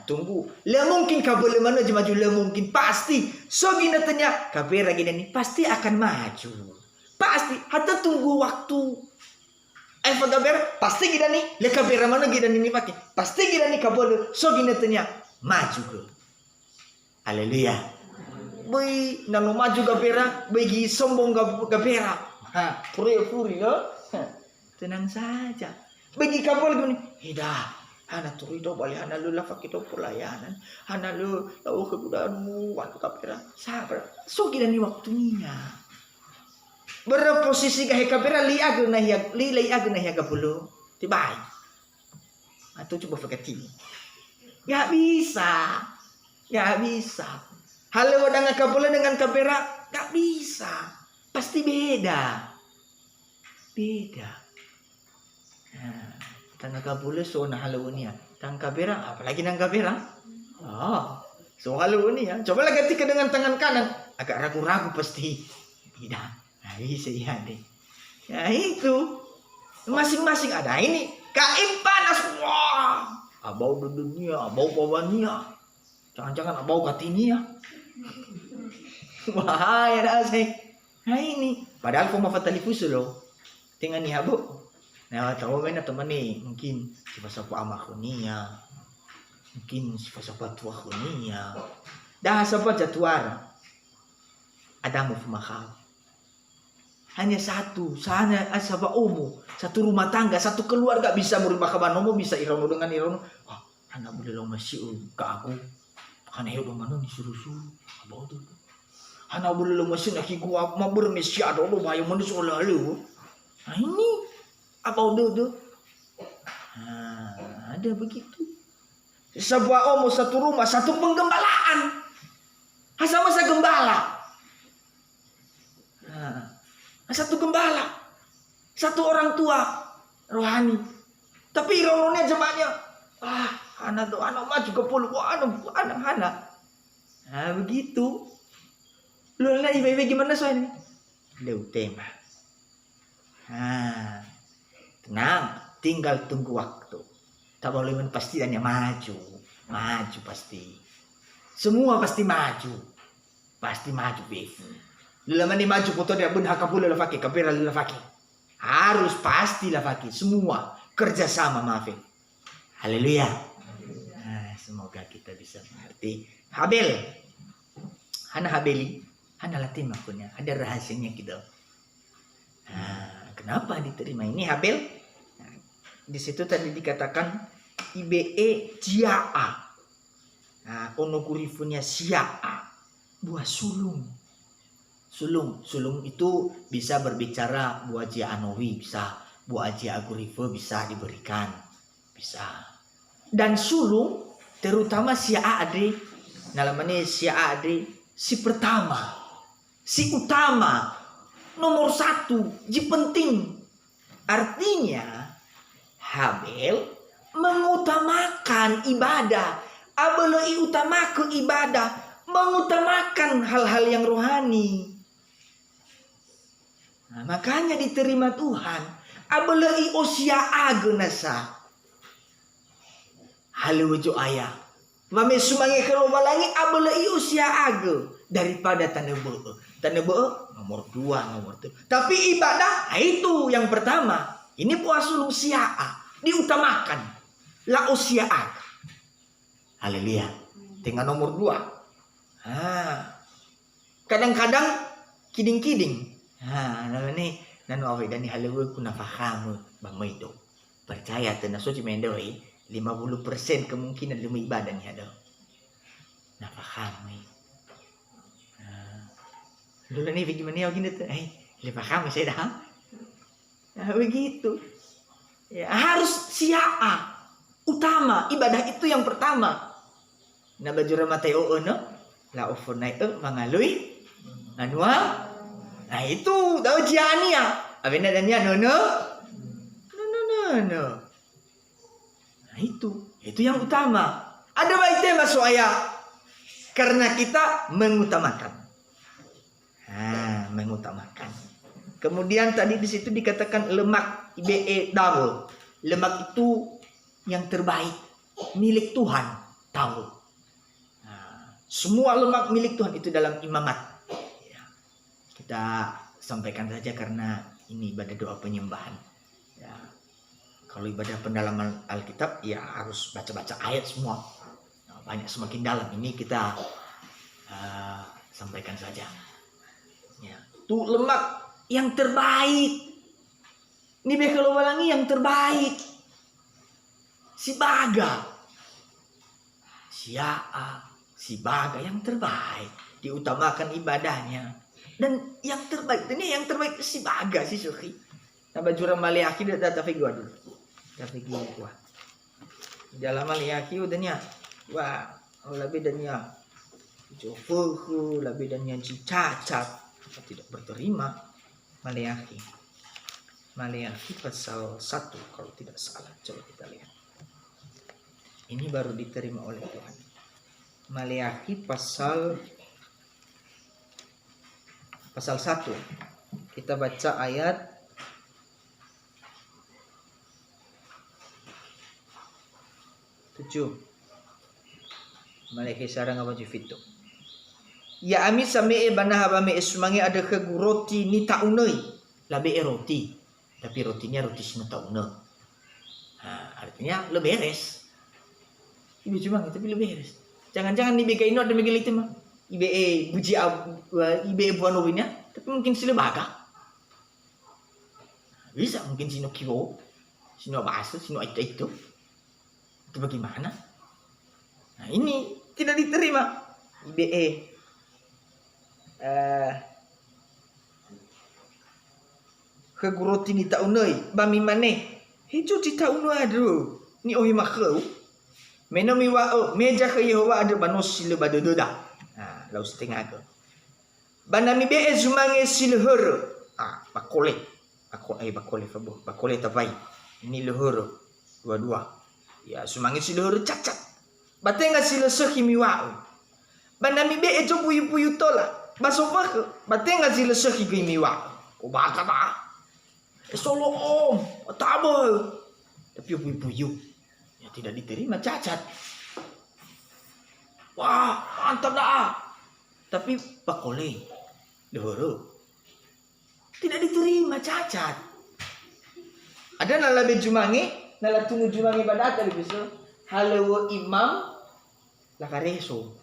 Tunggu. Le mungkin kabel mana aja maju, le mungkin pasti. So gini tanya kabera gini nih pasti akan maju. Pasti. Hatta tunggu waktu. Kabera pasti gini nih. Le kabera mana gini nih pakai. Pasti gini nih kabel. So gini tanya maju ke. Haleluya. Boy, nang maju kabera, bagi sombong kabera. Puri lo. Tenang saja. Bagi kabel gini. Hidah. Hana turido balik hana lu lafak itu pelayanan. Hana lu tahu kebudaanmu waktu kabera. Sabar. So gini nih waktunya. Berposisi ke kabera li agna ya kabulu. Tiba. Atau coba pakai Gak bisa. Gak bisa. Hal dengan kabula dengan kabera gak bisa. Pasti beda. Tangga kabula so na halawunia. Tang kabera apalagi nang kabera. So halawunia. Coba lagi ketika dengan tangan kanan agak ragu-ragu pasti. Tidak. Nah, bisa ya deh. Ya itu. Masing-masing ada ini. Kain panas. Wah. Abau dunia, abau bawahnya. Jangan-jangan abau katinya. Wah, ya dah saya. Nah ini. Padahal kau mau fatali fusulo. Tinggal ni abu. Nah, tahu mana teman ni? Mungkin sifat amak kunia. Mungkin sifat tua kunia. Dah sifat jatuar. Ada mufmakal. Hanya satu, sana asaba umum, satu rumah tangga, satu keluarga bisa merubah kabanomo, bisa irono dengan irono. Anak boleh lo masih ke aku. Karena hidup mana disuruh-suruh. Abau tu. Anak boleh lo masih nak gua mau bermisi ada lo bayar manusia lalu. Nah ini abau tu. Ada begitu. Sebuah omong satu rumah, satu penggembalaan. Sama-sama gembala. Satu gembala, satu orang tua rohani, tapi irononya jemaatnya, anak tuh anak maju ke puluh, anak. Nah begitu, lu lihat ibu gimana soalnya? Lu tema, tenang, tinggal tunggu waktu. Tak boleh pasti hanya maju pasti, semua pasti maju Bevi. Lama ni maju foto dia pun hakapula lafaki kabera lafaki. Harus pasti lafaki semua kerjasama maafin. Haleluya. Semoga kita bisa mengerti. Habel hana habeli, hana latin maksudnya. Ada rahasianya gitu. Nah, kenapa diterima ini Habel? Nah, di situ tadi dikatakan IBE jiaa. Nah, ono kurifunya siaa. Buah sulung. Sulung itu bisa berbicara buah jia anowi, bisa buah jia agurife bisa diberikan. Bisa. Dan sulung terutama siaa ade. Nalamane siaa ade si pertama. Si utama. Nomor 1, ji penting. Artinya Habel mengutamakan ibadah. Abelai utama ke ibadah, mengutamakan hal-hal yang rohani. Nah, makanya diterima Tuhan. Abelai osia agenasa. Haluju ayah. Mame sumangi kelobalangi abelai usia age daripada tanebe. Tanebe nomor 2, nomor 3. Tapi ibadah itu yang pertama. Ini puasul usia diutamakan. La usia age. Haleluya. Tinggal nomor 2. Kadang-kadang kiding-kiding. Ini nanu awi dan haleluya kuna fahamu bang maido. Percaya tena so cimendoi 50% kemungkinan demi ibadahnya ada. Nah paham dulu nih bagaimana ya gini tuh, paham saya dah. Nah, begitu. Ya, harus siaa utama ibadah itu yang pertama. Nah bajura Mateo no, la ofonai mangalui, anua. Nah itu tahu jiania. Abena dania no. Nah itu yang utama. Ada baik tema soaya karena kita mengutamakan. Mengutamakan. Kemudian tadi di situ dikatakan lemak IBE double. Lemak itu yang terbaik milik Tuhan. Tahu. Semua lemak milik Tuhan itu dalam imamat. Ya. Kita sampaikan saja karena ini ibadah doa penyembahan. Ya. Kalau ibadah pendalaman Alkitab ya harus baca-baca ayat semua. Nah, banyak semakin dalam ini kita sampaikan saja. Ya. Tuh lemak yang terbaik. Ini kalau balangi yang terbaik. Si baga. Si baga yang terbaik. Diutamakan ibadahnya. Dan yang terbaik. Ini yang terbaik si baga si Suki. Tambah jurang maliaki data gua dulu. Tapi gua. Dalam maliaki udahnya. Wah, lebih danya. Jofuhu, lebih danya cacat. Tidak berterima. Maliaki pasal 1 kalau tidak salah. Coba kita lihat. Ini baru diterima oleh Tuhan. Maliaki pasal 1. Kita baca ayat 7. Maliaki sarang apa jifito. Ya ami same bana habame esmangi ada ke roti ni taunoi. Labe roti. Tapi rotinya roti sinu taunoi. Artinya lebih beres. Ibu cuma tapi lebih beres. Jangan-jangan di BK ini ada megel itu mah. IBE buji IBE buan obinya, tapi mungkin sila baga. Bisa mungkin sino kiwo, sino bahasa, sino itu. Itu bagaimana? Nah ini tidak diterima. IBE keguroti ni taunoi bami maneh hijo ti taunoi adu ni ohi makhau menomi wa meja ke Yehova ada banos sila badododa lau setengah ke banami be zumange silhur bakole fabo bakole tapai ini lehur dua-dua ya sumange silhur cacat batenga sila sehimiwa banami be ejo puyu-puyu tola basofa ke batenga sila sehimiwa kubaka ba solo om tabel tapi puyu-puyu ya tidak diterima cacat. Wah mantap dah. Tapi bakole lehoro tidak diterima cacat. Ada nala bejumangi nala tunggu jumangi pada tadi besok halo imam lakareso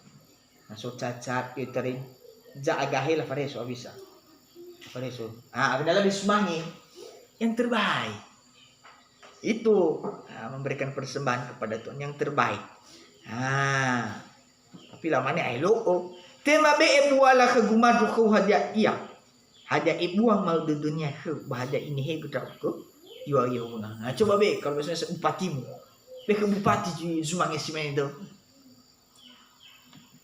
masuk cacat iterin Jaagahe lah pareso bisa. Pareso. Adalah disumangi yang terbaik. Itu memberikan persembahan kepada Tuhan yang terbaik. Tapi lamanya elo. Tema be buala ke gumadu ke hadiah iya. Hadiah ibuang mal dudunya ke bahada ini he betul ke. Iya una. Coba be kalau misalnya bupatimu. Be ke bupati Zumangi simen itu.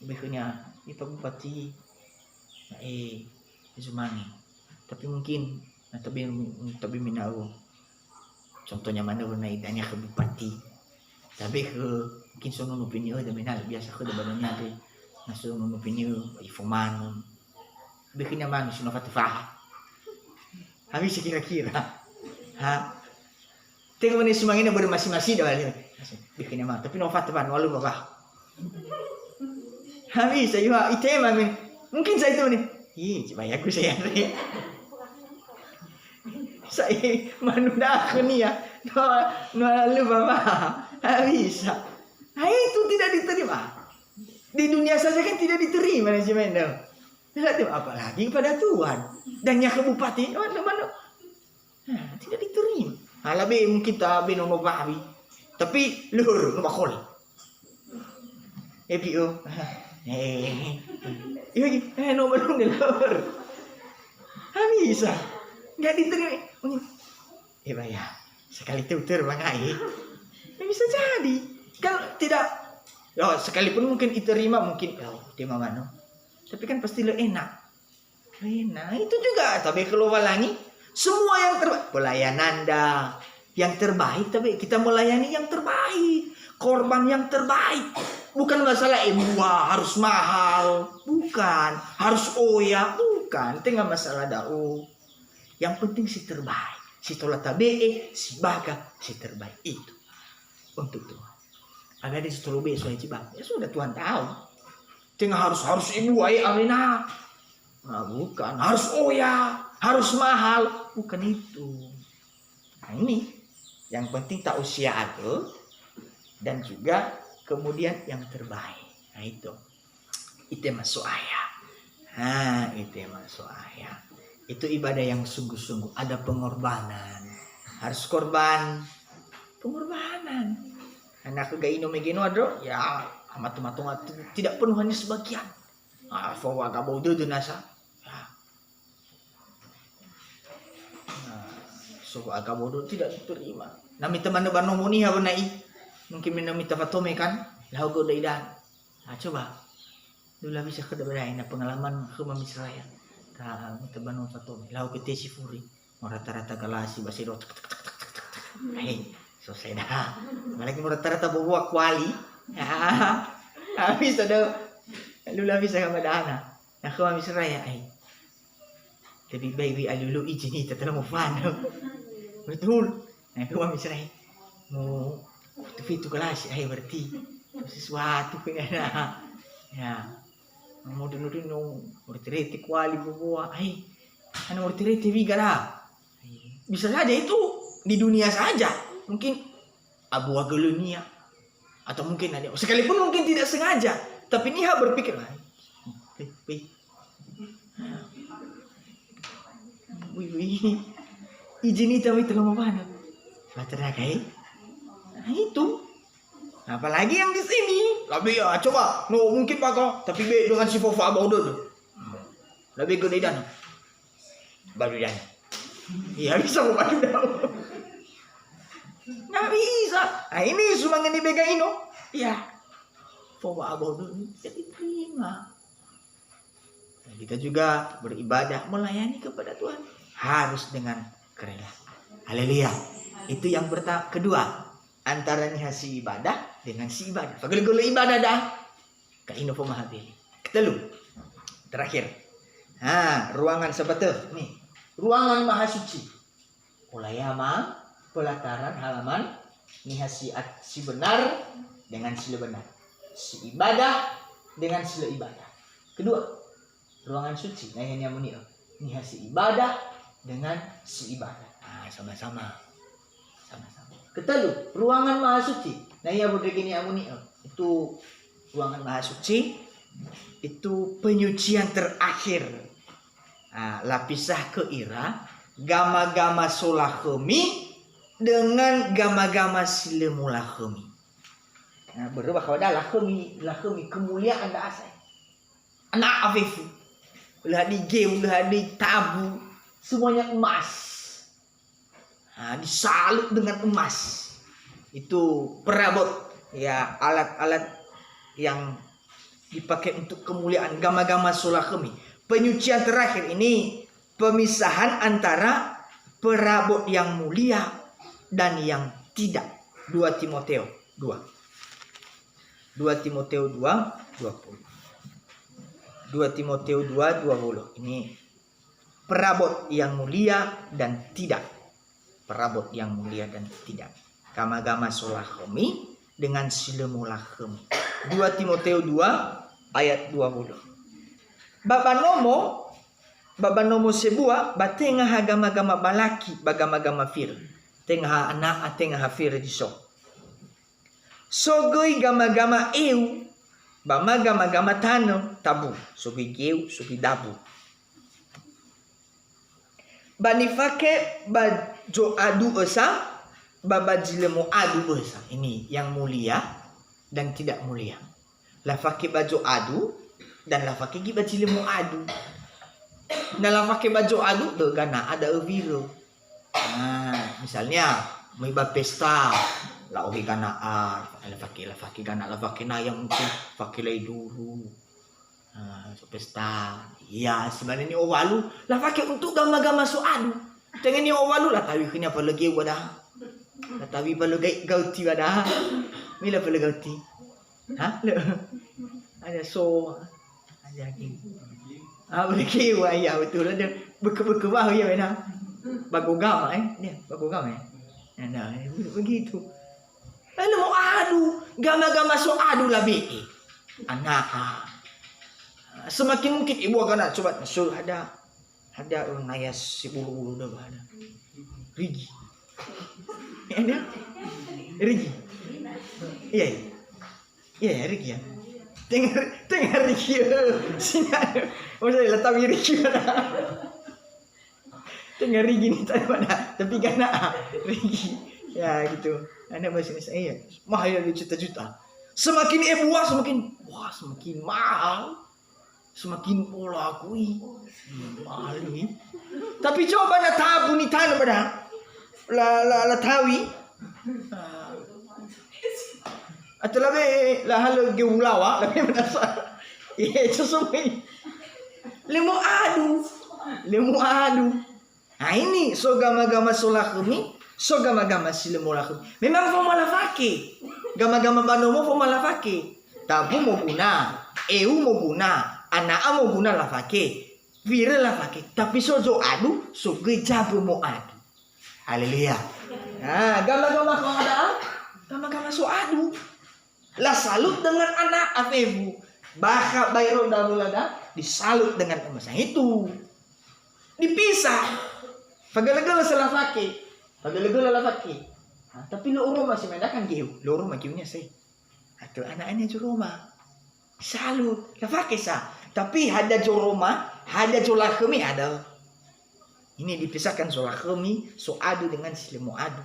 Be nya itu bupati Zumangi. Tapi mungkin tapi minau. Contohnya mana warna idanya ke bupati. Tapi ke mungkin sono nupinyo da minal biasa ko da badonya de. Naso nupinyo ifuman. Bikin naman sino katifa. Habis kira-kira. Tinggal ni Zumangi na baru masih-masih dah balik. Bikin naman tapi no fataban walu ba. Habis ayo itema men. Mungkin saya itu nih. Coba ya aku saya nih. Saya manusia aku nih ya, lupa bisa. Itu tidak diterima. Di dunia saja kan tidak diterima nih Mendel. Apalagi pada Tuhan dan yang ke bupati, mana? Tidak diterima. Lebih mungkin tak binomo babi, tapi lur bakol. Pio, nomor dong lur. Bisa. Nggak diterima. Ya, sekali tutur mangai. Bisa jadi. Kalau tidak, sekalipun mungkin diterima, mungkin terima mana. Tapi kan pasti lo enak. Itu juga. Tapi kalau walangi, semua yang terbaik. Pelayanan yang terbaik, tapi kita melayani yang terbaik. Korban yang terbaik. Bukan masalah harus mahal. Bukan. Harus oya. Bukan. Tinggal masalah Yang penting si terbaik. Si tolata be, si baga, si terbaik itu. Untuk Tuhan. Ada di situ be soalnya cibak. Ya sudah Tuhan tahu. Tinggal harus ibu amina. Bukan. Harus oya. Harus mahal. Bukan itu. Ini. Yang penting tak usia itu. Dan juga kemudian yang terbaik. Itu. Itu masuk ayah. Itu masuk ayah. Itu ibadah yang sungguh-sungguh. Ada pengorbanan. Harus korban. Pengorbanan. Anak gaino megino ado. Ya amat-matung tidak penuh hanya sebagian. Fawa kabau dudu nasa. So agama do tidak diterima. Nami teman na banomoni ha banai. Mungkin minami tafatome kan. Lahu go daidan. Coba. Dulu bisa ke daerah na pengalaman ke mamisraya. Ta teman fatome. Lahu ke sifuri. Rata-rata galasi basiro. Selesai dah. Malaki rata-rata bawa kuali. Habis ada. Dulu bisa ke madana. Nah ke mamisraya tapi baby alulu izin itu telah mau fano. Betul. Nah itu misalnya mau itu kelas berarti sesuatu pengen ya mau dulu berarti kuali bawa anu berarti vigara bisa saja itu di dunia saja mungkin abu agelunia atau mungkin ada sekalipun mungkin tidak sengaja tapi Niha berpikir izin itu telah mana? Baterai kayak itu. Apalagi yang di sini. Lebih ya coba. No mungkin Pak tapi be dengan si Fofa abau dulu. Lebih gede dan. Baru dan. Iya bisa mau baru dan. Nggak bisa. Ini Zumangi dipegang ino. Iya. Fofa abau dulu jadi terima. Kita juga beribadah melayani kepada Tuhan harus dengan kerelaan. Haleluya. Itu yang kedua antara si ibadah dengan si ibadah. Pagul-gul ibadah dah. Kaino pemahabil. Ketelu. Terakhir. Ruangan sebetul nih. Ruangan maha suci. Ulayama pelataran halaman nihasi si benar dengan sila benar. Si ibadah dengan sila ibadah. Kedua, ruangan suci. Nah yang muni nihasi ibadah dengan si ibadah. Sama-sama. Ketelu, ruangan maha suci. Nah ya berdegini amuni itu ruangan maha suci itu penyucian terakhir. Lapisah ke ira gama-gama solahemi dengan gama-gama silemulahemi. Berubah kepada lahemi kemuliaan dah asal. Anak afifu, ulah di game, ulah di tabu, semuanya emas. Disalut dengan emas. Itu perabot ya, alat-alat yang dipakai untuk kemuliaan gama-gama solahemi. Penyucian terakhir ini pemisahan antara perabot yang mulia dan yang tidak. 2 Timotius 2. 2 Timotius 2:20. 2 Timotius 2:20. Ini perabot yang mulia dan tidak. Perabot yang mulia dan tidak. Gama-gama solahemi dengan silemulahemi. 2 Timotius 2 ayat 20. Babanomo sebuah batengah gama-gama balaki bagama-gama fir. Tengah anak tengah fir diso. Sogoi gama-gama eu bama gama-gama tano tabu. Sogoi eu sogoi dabu. Banifake bajo adu esa babajilemo adu esa. Ini yang mulia dan tidak mulia. Lafake baju adu dan lafake bajilemo adu. Nah lafake baju adu tuh gana ada eviro. Misalnya mau pesta lah ohi gana lafake gana lafake na yang mungkin pakai lay dulu. Pesta. Iya sebenarnya ini owalu lafake untuk gama-gama so adu. Tengen ni owalu lah tawi kenya palagi wadah. Lah tawi palagi gauti wadah. Mila palagi gauti. Ada so ada lagi. Boleh kiwa ya betul ada beku-beku bau ya benar. Bagu gama dia bagu gama nah begitu. Lalu mau adu gama-gama so adu lah be. Anak semakin mungkin ibu akan coba so ada naya si bulu-bulu dah ada. Rigi. Ada Rigi. Iya Rigi ya. Tengah Rigi. Sini ada. Maksudnya letak Rigi mana? Tengah Rigi ni tak mana. Tapi kan Rigi. Ya gitu. Anak bahasa Indonesia mahal dia juta-juta. Semakin buah semakin mahal. Semakin pola akui. Mahal ni. Tapi coba nak tabu ni tanah pada. La tawi. Atau lebih lah halo geulawa lebih menasar. Sesuai. Lemu adu. Ini so gama-gama solahemi, so gama-gama silemulahemi. Memang formal lafake. Gama-gama banomo formal lafake. Tabu mau guna, eu mau guna, anak mau guna lafake, viral lafake. Tapi so adu, so gejabu mau adu. Haleluya. Gama-gama kau ada? Gama-gama so adu. Lah salut dengan anak afebu. Baka bayro darulada disalut dengan emas. Itu dipisah. Pagalagal sa lafake. Tapi lo uroma si mendakan giu. Lo uroma giunya say. Atau anak-anaknya joroma. Salut. Lafake sa. Tapi hada joroma, hada jolahemi ada. Ini dipisahkan solahemi, so adu dengan silemu adu.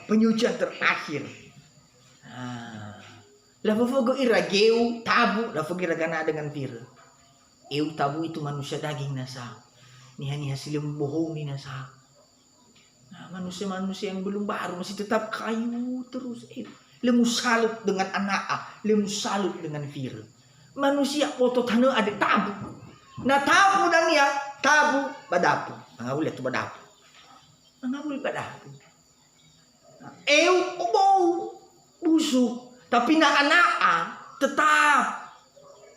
Penyucian terakhir. Lafogo ira geu tabu, lafogo ira gana dengan pir. Eu tabu itu manusia daging nasa. Ni hasil bohong ni nasa. Manusia-manusia yang belum baru masih tetap kayu terus. Lemu salut dengan anak, lemu salut dengan pir. Manusia foto tanah ada tabu. Nah tabu dan ya tabu badapu. Mangawul itu badapu. Eu bau busuk. Tapi nak anak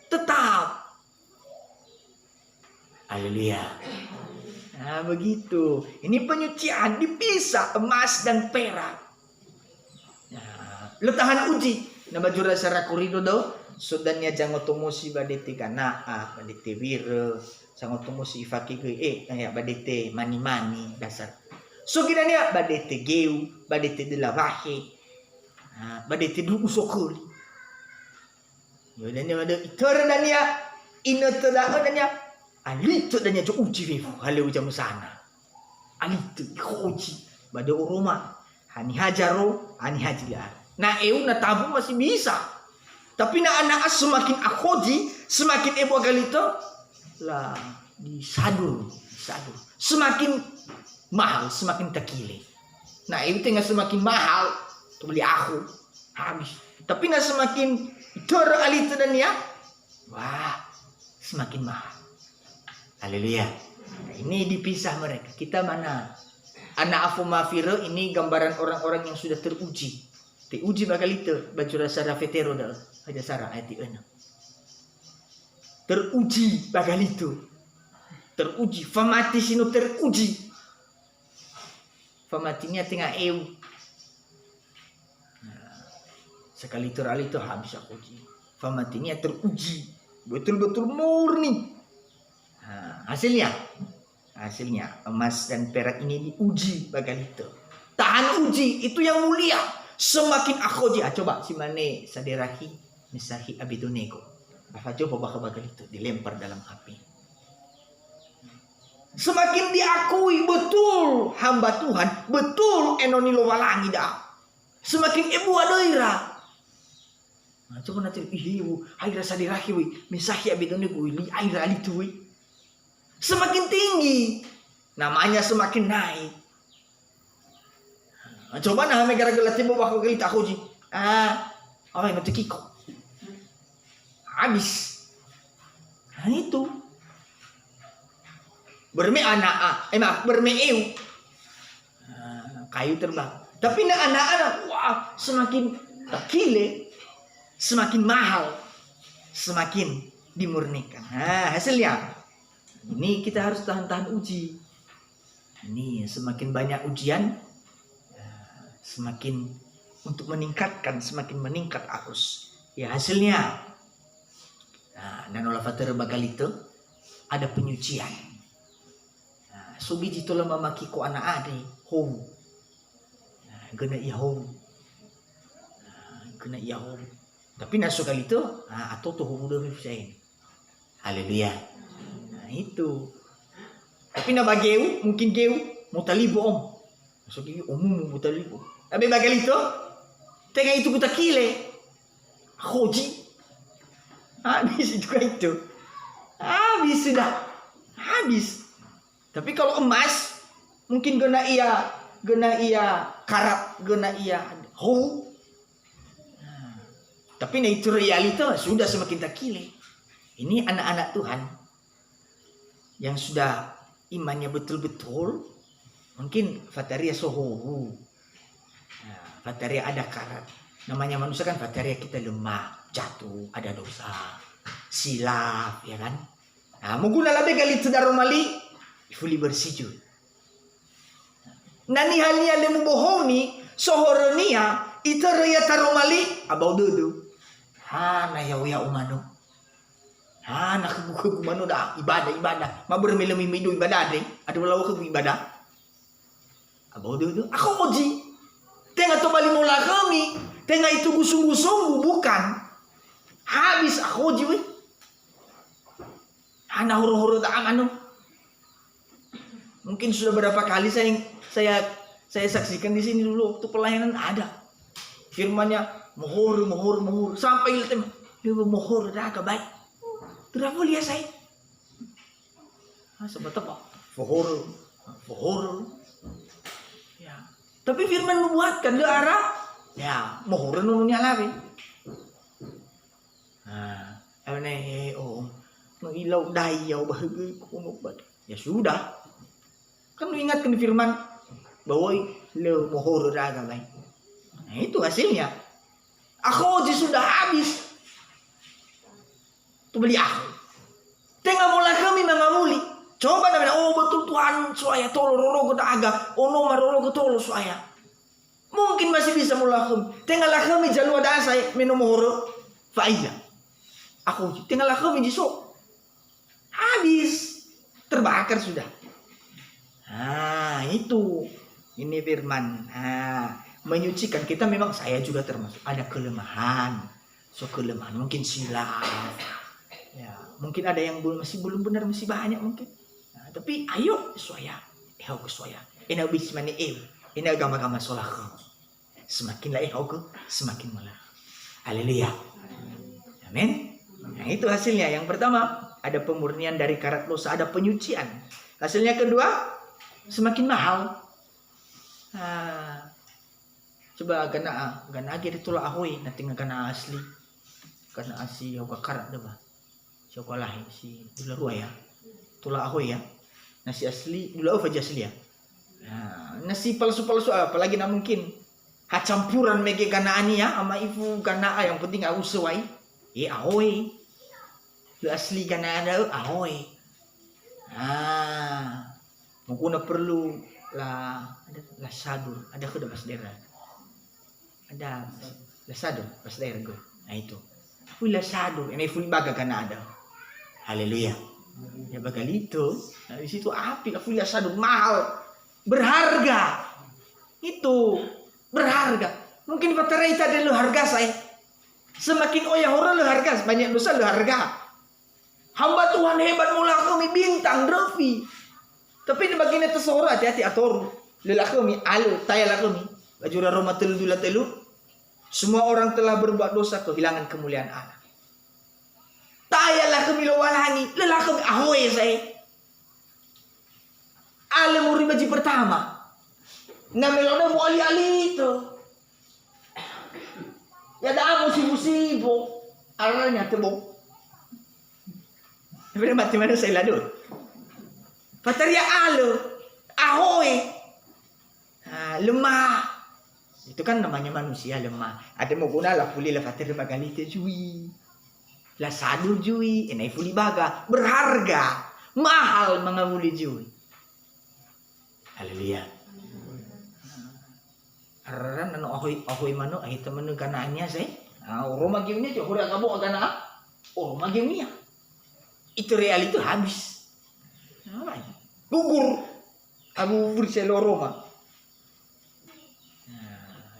tetap. Haleluya. Begitu. Ini penyucian dipisah emas dan perak. Letahan uji. Nama jura sara kurido do. Sudanya jangan tomosi badete kana badete wira. Jangan tomosi ifaki ke badete mani dasar. So kiranya badete geu, badete delawahe. Badete dulu usokoli. Yodanya ada itor dan ya inoto da dan ya alito dan ya uji vivo halu jam sana. Alito uji pada uruma hani hajaro hani hajilar. Nah na tabu masih bisa. Tapi na anak semakin akoji semakin ebo galito lah disadur. Semakin mahal semakin takile. Nah itu tengah semakin mahal tuh beli aku habis. Tapi nah semakin dor alito dan ya, wah semakin mahal. Haleluya. Nah, ini dipisah mereka. Kita mana? Anak afu mafiro ini gambaran orang-orang yang sudah teruji. Teruji bakal itu baca rasa vetero dah. Aja sarah ayat 6. Teruji bakal itu. Teruji. Famati sino teruji. Famatinya tengah eu. Sekali terali itu habis aku uji. Famatinya teruji. Betul-betul murni. Nah, hasilnya emas dan perak ini diuji bagal itu. Tahan uji itu yang mulia. Semakin aku uji. Coba si mane saderahi misahi abidonego. Apa coba bagal itu dilempar dalam api. Semakin diakui betul hamba Tuhan, betul enonilo walangi dah. Semakin ibu adaira. Nah, coba nanti ibu aira sadirahi wi misahi abidone wi li aira alitu wi. Semakin tinggi namanya semakin naik. Nah, coba nah megara gelati bawa aku gelita aku ji. Apa yang kiko. Habis. Nah itu. Berme anak berme eu. Kayu terbang. Tapi na anak-anak wah semakin takile. Semakin mahal, semakin dimurnikan. Nah, hasilnya ini kita harus tahan-tahan uji. Ini semakin banyak ujian, semakin untuk meningkatkan, semakin meningkat arus. Ya hasilnya, dan olah fatera bagal itu ada penyucian. Sugi itu lama makiko anak ade, home, gena iya home, gena iya home. Tapi nasuh kali itu, atau tuh udah bisa. Haleluya. Nah itu. Tapi na bageu, mungkin geu, mau talibo om. Masuk gigi omum mau talibo. Tapi bagal itu, tengah itu kita kile. Hoji. Habis juga itu. Habis sudah. Habis. Tapi kalau emas, mungkin gena iya karat, gena iya ho. Tapi nah itu realita sudah semakin takile. Ini anak-anak Tuhan yang sudah imannya betul-betul. Mungkin fataria sohohu. Nah, fataria ada karat. Namanya manusia kan fataria kita lemah, jatuh, ada dosa, silap, ya kan? Nah, muguna labe kali daromali fully bersijud. Nani halnya lemu bohoni sohoronia iteraya taromali abau dudu. Na yaw umano. Nakabuka umano dah ibadah. Mabermilamido ibadah deh. Ada wala ko ibadah. Abo do. Ako moji. Tengah to bali mula kami. Tengah itu gusung-gusung bukan. Habis ako ji we. Huro-huro da ano. Mungkin sudah berapa kali saya saksikan di sini dulu waktu pelayanan ada. Firmannya mohor sampai item mohor dah ka baik. Terapa lihat saya. Sebab apa? Mohor. Ya. Tapi firman membuatkan le arah ya mohor nununya lawe. Mengilau dayau bahagia kunobat. Ya sudah. Kan lu ingatkan firman bahwa le mohor dah ka baik. Nah itu hasilnya. Aku sudah habis. Tuh beli aku. Tengah mulai kami mengamuli. Coba namanya, betul Tuhan suaya tolo roro kita agak. No maroro kita tolo suaya. Mungkin masih bisa mulai kami. Tengahlah kami jalur ada saya minum horo. Faida. Aku tengahlah kami jisok. Habis. Terbakar sudah. Itu. Ini firman. Menyucikan kita memang saya juga termasuk ada kelemahan So kelemahan mungkin silap. Ya, mungkin ada yang masih belum benar, masih banyak mungkin. Nah, tapi ayo soya, ke soya. Ina bis mani ina agama-agama solah. Semakin lah ke, semakin malah. Haleluya. Amin. Nah, itu hasilnya. Yang pertama, ada pemurnian dari karat dosa, ada penyucian. Hasilnya kedua, semakin mahal. Nah, coba gana aja ditolak ahoy, nanti gana asli. Karena asli yoga karat dah bah. Sekolah si dulu ya. Tolak ahoy ya. Nasi asli dulu aja asli ya. Nah, nasi palsu-palsu apalagi nak mungkin. Campuran mege kana ani ya sama ibu kana yang penting aku sesuai. Ahoy. Lu asli kana ada ahoy. Nah, mungkin perlu lah sadur, ada ke pas daerah. Ada la sadur pas daerah gue. Nah itu. Wila sadur, ini full baga kana ada. Haleluya. Ya bagal itu. Nah, di situ api lah full sadur mahal. Berharga. Itu berharga. Mungkin baterai tadi lu harga saya. Semakin orang lu harga, banyak dosa lu harga. Hamba Tuhan hebat mula kami bintang Drofi. Tapi di bagian itu seorang hati-hati ator. Lelakami alu tayalakami. Bajura Roma telu. Semua orang telah berbuat dosa, kehilangan kemuliaan Allah. Tayalakami lawalangi, lelakami ahoy saya. Ale muri baji pertama. Namelona mo ali itu. Ya da musibo. Aranya tebo. Tapi mati mana saya lado. Pataria alo. Ahoy. Lemah. Itu kan namanya manusia lemah. Ada mau guna lah puli lah fatir bagalite jui. Lah sadu jui, enai puli baga berharga, mahal mengabuli jui. Haleluya. Aran ano ahoy mano ay temen kanaannya saya. Roma gamenya jo hura kabo agana. Roma gamenya. Itu real itu habis. Gugur. Abu berselo Roma.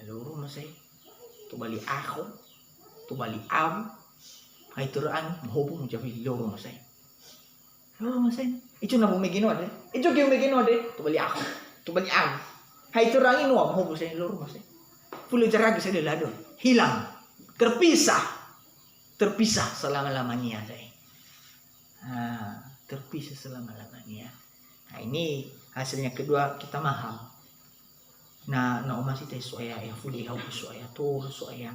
Loro masay tubali ako tubali am ay turaan mahubong jawi loro masay itu na bumigino ade itu kaya bumigino ade tubali ako tubali am ay turaan ino mahubong say loro masay pulo jarag sa lado hilang terpisah selama-lamanya say terpisah selama-lamanya. Nah ini hasilnya kedua, kita mahal. Na masih tayo soya ya fuli haw soya to soya.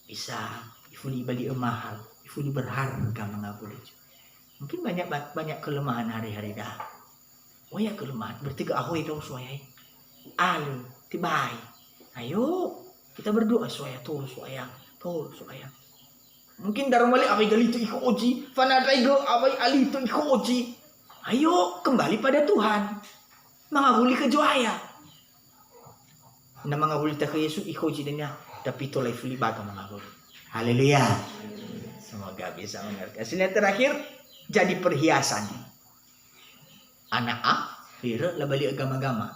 Bisa ifuli bali mahal, ifuli berharga mga bulit. Mungkin banyak kelemahan hari-hari dah. Oh ya kelemahan, berarti ke ahoy daw soya. Alu, tibay. Ayo kita berdoa soya to soya. Mungkin darang mali abay galito iko oji, fanatay go abay alito iko oji. Ayo kembali pada Tuhan. Mga huli ke joaya. Na mga huli ta kay Yesus iko niya tapi ito life libaga mga huli. Haleluya. Semoga bisa mengerti. Hasilnya terakhir jadi perhiasan. Anak Fira labali agama-agama.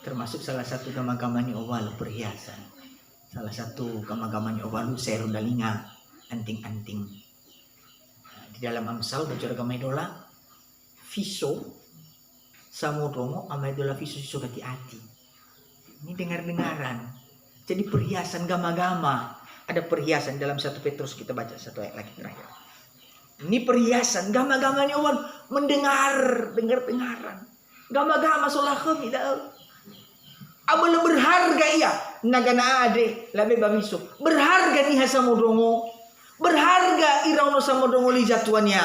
Termasuk salah satu agama-agama ni Owal perhiasan. Salah satu agama-agama ni Owal sero dalinga anting-anting. Di dalam Amsal baca agama idola Fiso Samudromo ama idola Fiso siso hati-hati. Ini dengar-dengaran. Jadi perhiasan gama-gama. Ada perhiasan dalam 1 Petrus, kita baca satu ayat lagi terakhir. Ini perhiasan gama-gama ni orang dengar-dengaran. Gama-gama solah kami dah. Abang berharga iya. Nagana ade labe babiso. Berharga ni Samudromo. Berharga irauno Samudromo li jatuannya.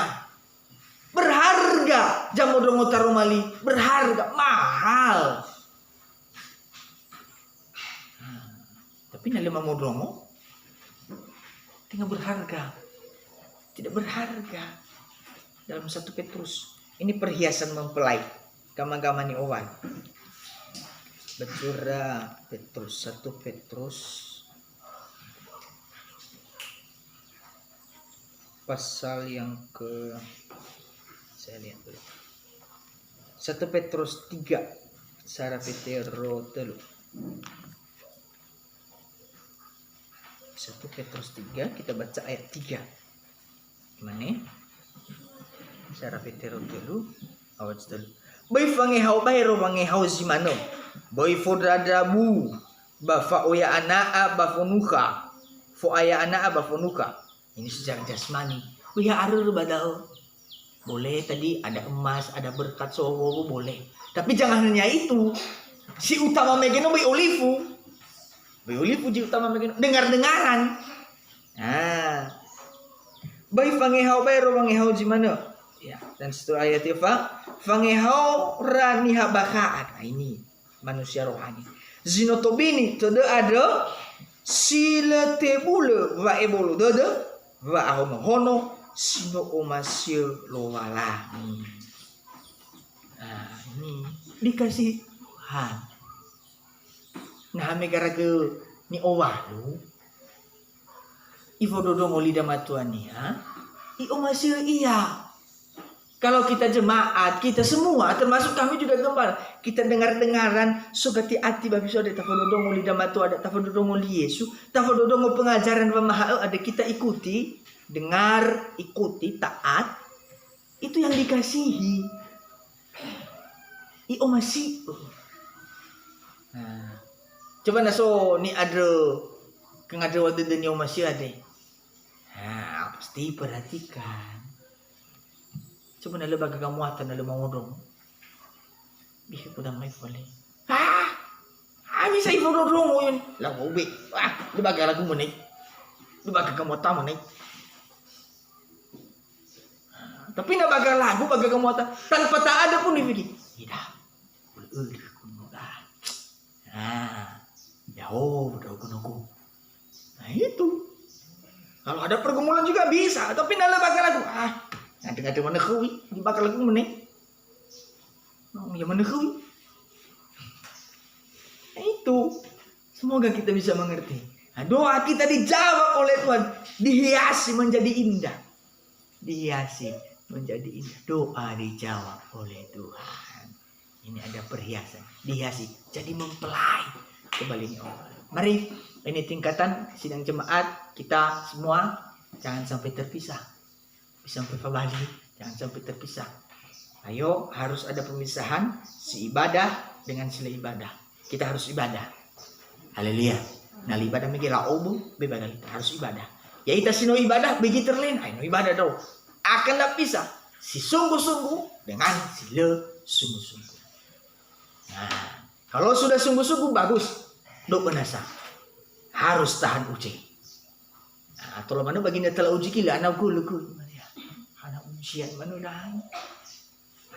Berharga Jamudromo tarumali. Berharga mahal. Tapi nalima modromo tinggal berharga. Tidak berharga. Dalam 1 Petrus. Ini perhiasan mempelai. Gama-gama ni Owan. Bacura Petrus. 1 Petrus. Pasal yang ke... Saya lihat dulu. 1 Petrus 3. Sara Petero telu. 1 Petrus 3, kita baca ayat 3. Gimana? Saya rapetero dulu. Awat dulu. Boy fangehau bayro fangehau zimano. Boy fodradabu. Ba fa oya anaa ba fonuka. Fo aya anaa ba fonuka. Ini secara jasmani. Boya arur badao. Boleh tadi ada emas, ada berkat sowo boleh. Tapi jangan hanya itu. Si utama megeno boy olivu. Boy olivu ji utama megeno dengar-dengaran. Nah. Boy fangehau bayro fangehau zimano. Ya, dan setelah ayat itu fangehau raniha bakaat. Nah, ini manusia rohani. Zinotobini tode ada sila tebule va ebolo dode va hono sino omasio lowala. Nah, ini dikasih Tuhan. Nah, megara ke ni owalu. Ivo dodong olida matuani ha. I omasio iya. Kalau kita jemaat, kita semua, termasuk kami juga gembala, kita dengar-dengaran, sugati ati babi ada tafododongo lidah matu, ada tafododongo li Yesu, tafododongo pengajaran pemahal, ada kita ikuti, dengar, ikuti, taat, itu yang dikasihi. I omasi. Nah, coba naso ni ada, kengada waktu ni omasi ada. Nah, pasti perhatikan. Coba nala baga kamuatan nala mangudong. Bisa pudang may pali. Ami sa ifododong mo yun. Lang ubi. Di baga lagu mo ni. Di baga kamuatan mo ni. Tapi na baga lagu baga kamuatan. Tanpa tak ada pun dipikir. Tidak. Uli kunoda. Jauh daw kunoku. Nah itu. Kalau ada pergumulan juga bisa. Tapi nala baga lagu. Ada mana kau di bakal lagu mana? Yang mana kau? Itu semoga kita bisa mengerti. Nah, doa kita dijawab oleh Tuhan, dihiasi menjadi indah, dihiasi menjadi indah. Doa dijawab oleh Tuhan. Ini ada perhiasan, dihiasi jadi mempelai kembalinya Allah. Mari ini tingkatan sidang jemaat kita semua jangan sampai terpisah. Sampai Bali, jangan sampai terpisah. Ayo, harus ada pemisahan si ibadah dengan sila ibadah. Kita harus ibadah. Haleluya. Nah, ibadah mengira obu, bebadah kita harus ibadah. Ya kita sino ibadah bagi terlain, ayo ibadah dong. Akan tak pisah si sungguh-sungguh dengan sila sungguh-sungguh. Nah, kalau sudah sungguh-sungguh bagus, dok penasa. Harus tahan uji. Nah, tolong mana baginda telah uji kila anak gulu. Anak ujian mana udah hai.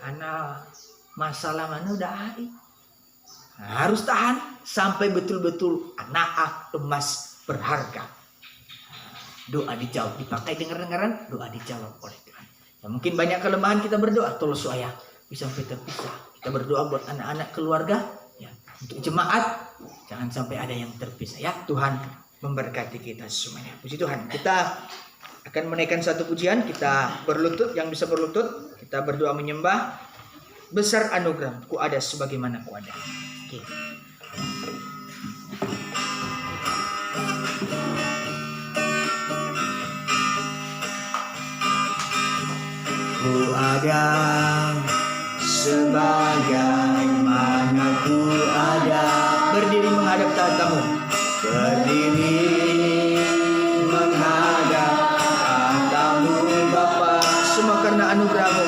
Anak masalah mana udah hai. Nah, harus tahan sampai betul-betul anak emas berharga. Doa dijawab, dipakai dengar-dengaran, doa dijawab oleh Tuhan. Ya, mungkin banyak kelemahan kita berdoa, tolong supaya bisa sampai terpisah. Kita berdoa buat anak-anak keluarga, ya, untuk jemaat jangan sampai ada yang terpisah ya. Tuhan memberkati kita semuanya. Puji Tuhan. Kita akan menaikkan satu pujian, kita berlutut, yang bisa berlutut, kita berdoa menyembah. Besar anugerah, ku ada sebagaimana ku ada. Oke. Ku ada sebagaimana ku ada. Berdiri menghadap tahtamu. Berdiri menghadap tahtamu Bapa. Semua karena anugerah-Mu.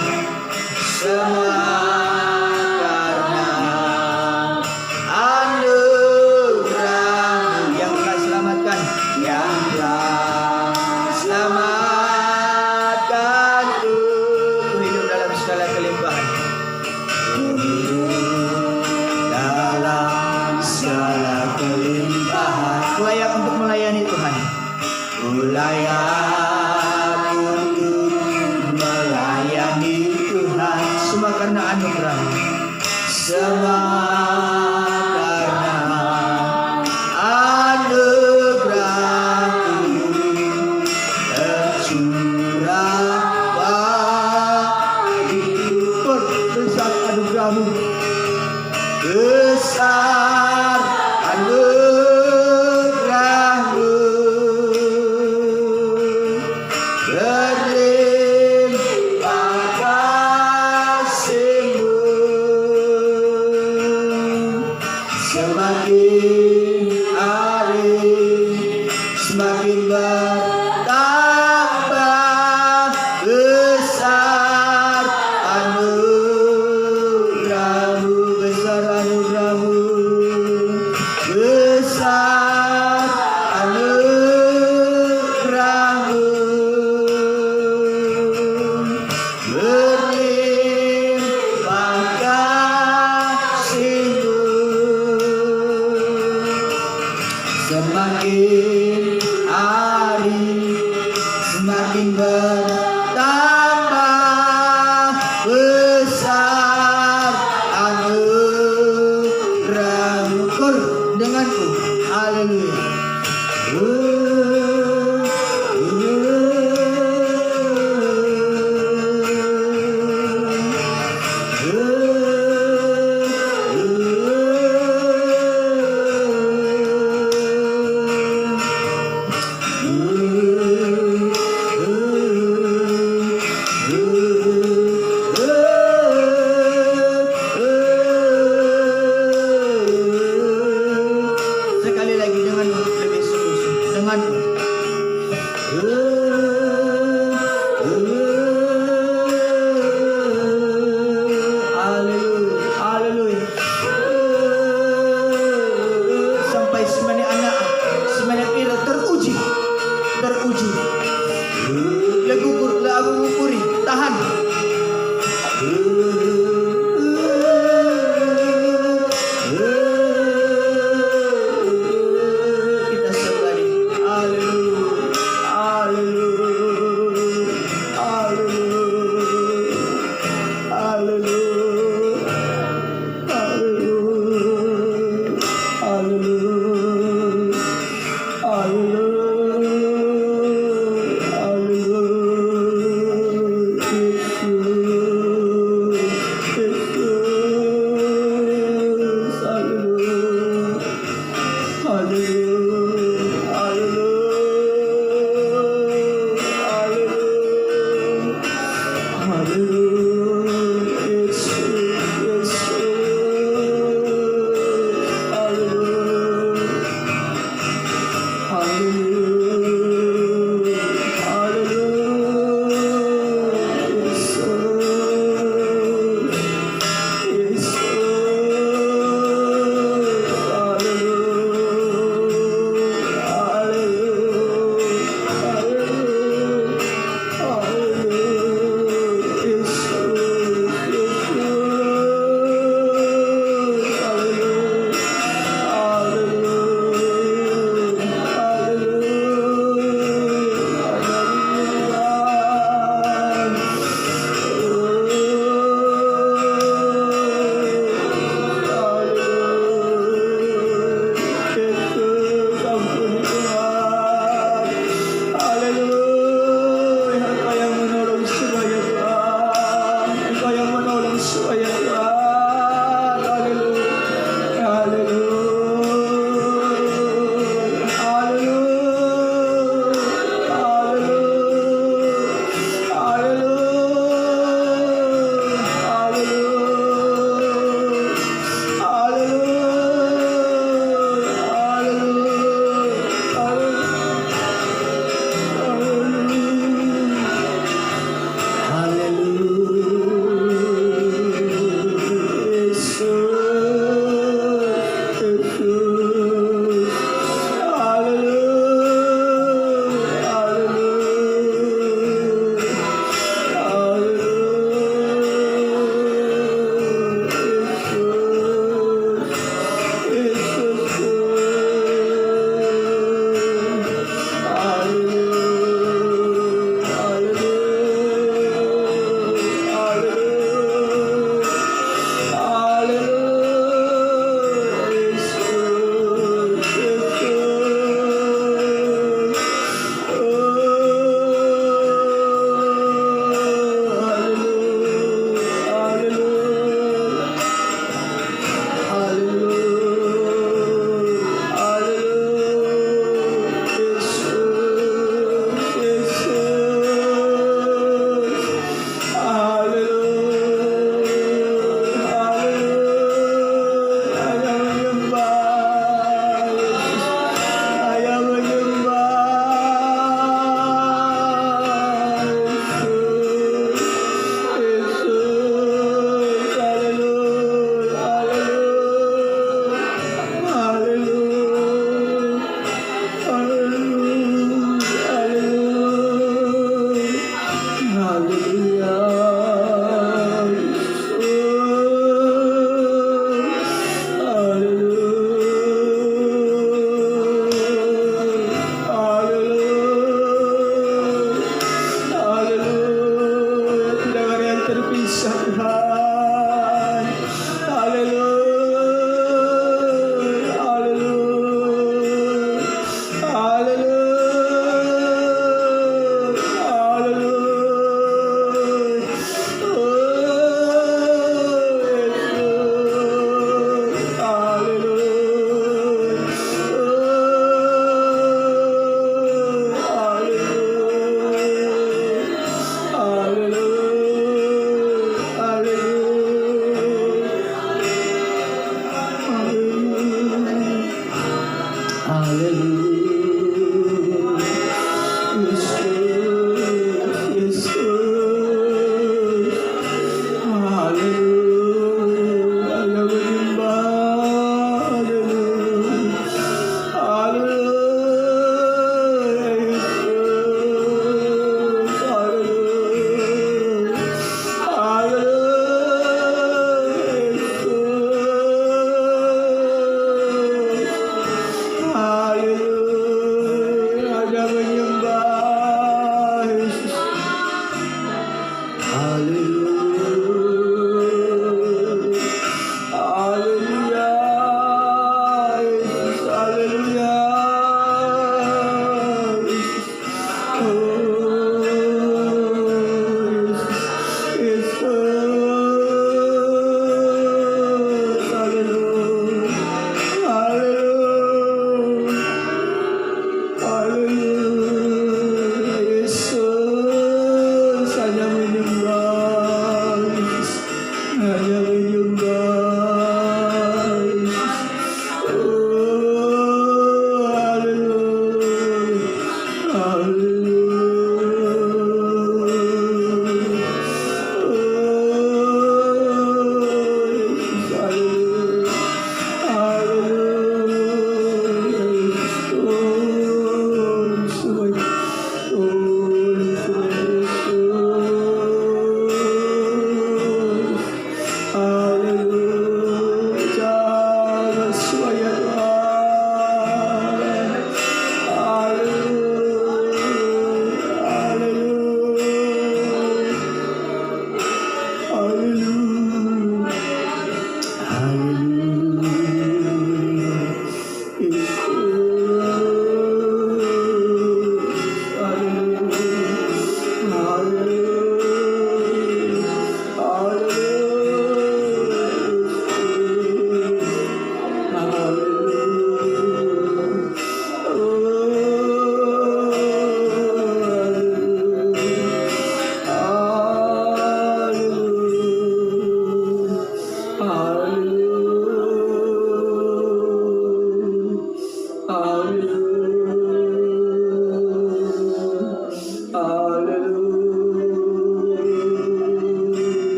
Semua karena anugerah-Mu yang telah selamatkan, yang telah selamatkanku. ku hidup dalam segala kelimpahan. Dalam segala kelimpahan, Ku layak untuk melayani Tuhan. ku layak untuk melayani Tuhan. Semua karena anugerah-Mu. Semua karena anugerah-Mu tercurah bagiku. Besar anugerah-Mu. Besar anugerah-Mu berlimpah kasih-Mu. Semakin hari semakin bertambah besar anugerah-Mu, besar anugerah-Mu, besar anugerah-Mu, berlimpah kasih-Mu. Semakin hari semakin bertambah besar anugerah-Mu. Kor denganku, haleluya. Sekali lagi denganmu, lebih sungguh-sungguh denganmu. Haleluya, haleluya. Sampai semene anak, semene pira teruji, teruji. Legukur, lagu ukuri, tahan. Kita sembari. Haleluya, haleluya, haleluya, haleluya, haleluya, haleluya, haleluya.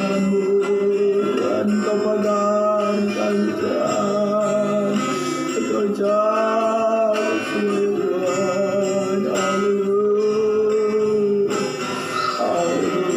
firman-Mu, Tuhan Kau pagarkan Tuhan, Kau jaga Tuhan. Haleluya, haleluya, haleluya,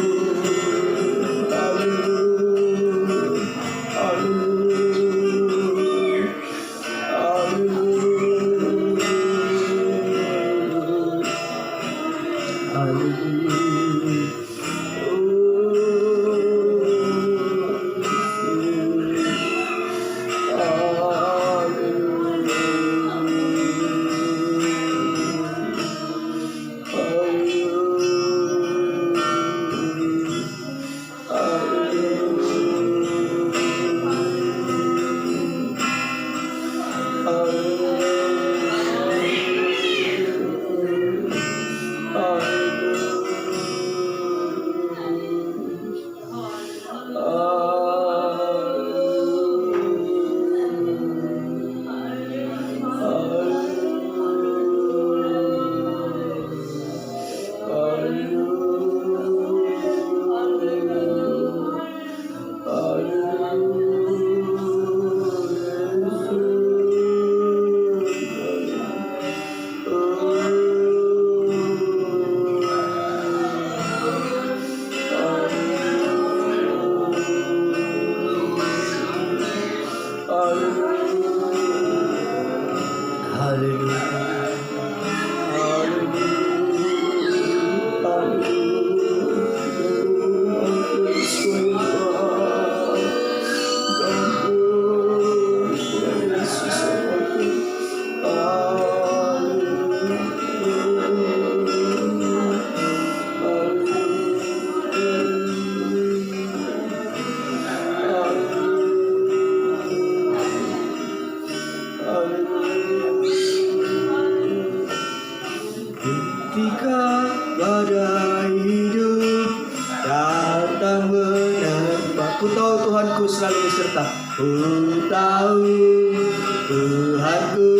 haleluya, haleluya. Ketika badai hidup datang menerpa, ku tahu Tuhanku selalu beserta. Ku tahu Tuhanku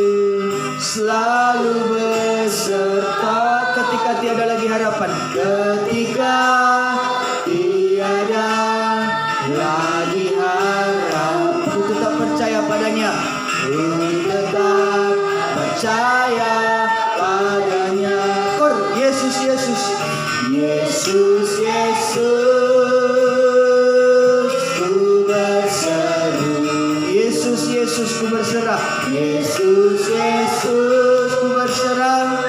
selalu beserta. Ketika tiada lagi harapan, ketika tiada lagi harap, ku tetap percaya padanya. Ku tetap percaya padanya. Kor, Yesus, Yesus, Yesus, Yesus, ku berseru. Yesus, Yesus, ku berserah. Yesus, Yesus, ku berserah.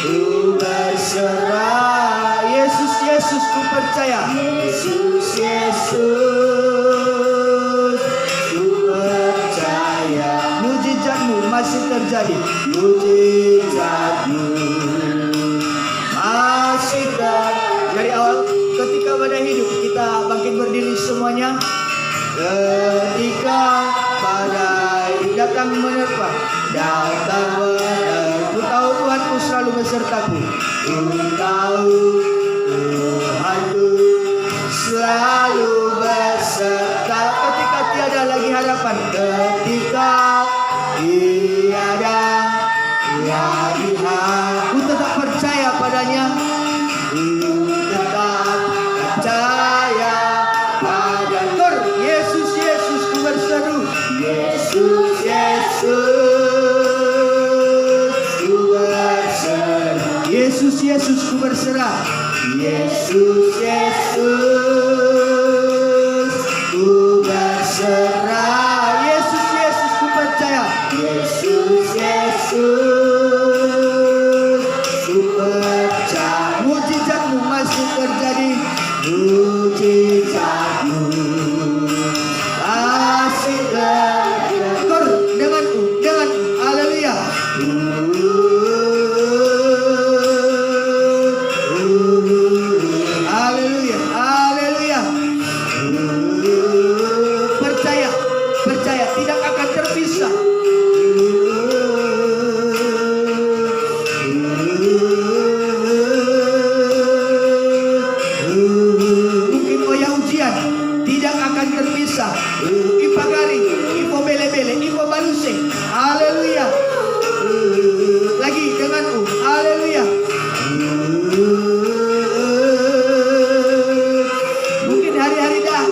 Ku berserah. Yesus, Yesus, ku percaya. Yesus, Yesus, ku percaya. Mujizat-Mu masih terjadi. Mujizat-Mu masih terjadi. Dari awal ketika badai hidup, kita bangkit berdiri semuanya. Ketika badai datang menerpa, ku tahu Tuhanku selalu besertaku. Ku tahu Tuhanku selalu beserta. Ketika tiada lagi harapan, ketika tiada lagi harapan, ku tetap percaya padanya. Ku tetap percaya pada Tur. Yesus, Yesus, ku berseru. Yesus, Yesus, ku berseru. Yesus, Yesus, ku berserah. Yesus, Yesus, ku berserah. Yesus, Yesus, ku percaya. Yesus, Yesus, ku percaya. Mujizat-Mu masih terjadi. Mujizat-Mu masih terjadi. Kor, denganku, haleluya. Haleluya, haleluya. Percaya, percaya, tidak akan terpisah. Mungkin Oya ujian tidak akan terpisah. Ipagari, Ipo bele-bele, Ipo baluse. Haleluya. Lagi denganku. Haleluya. Mungkin hari-hari dah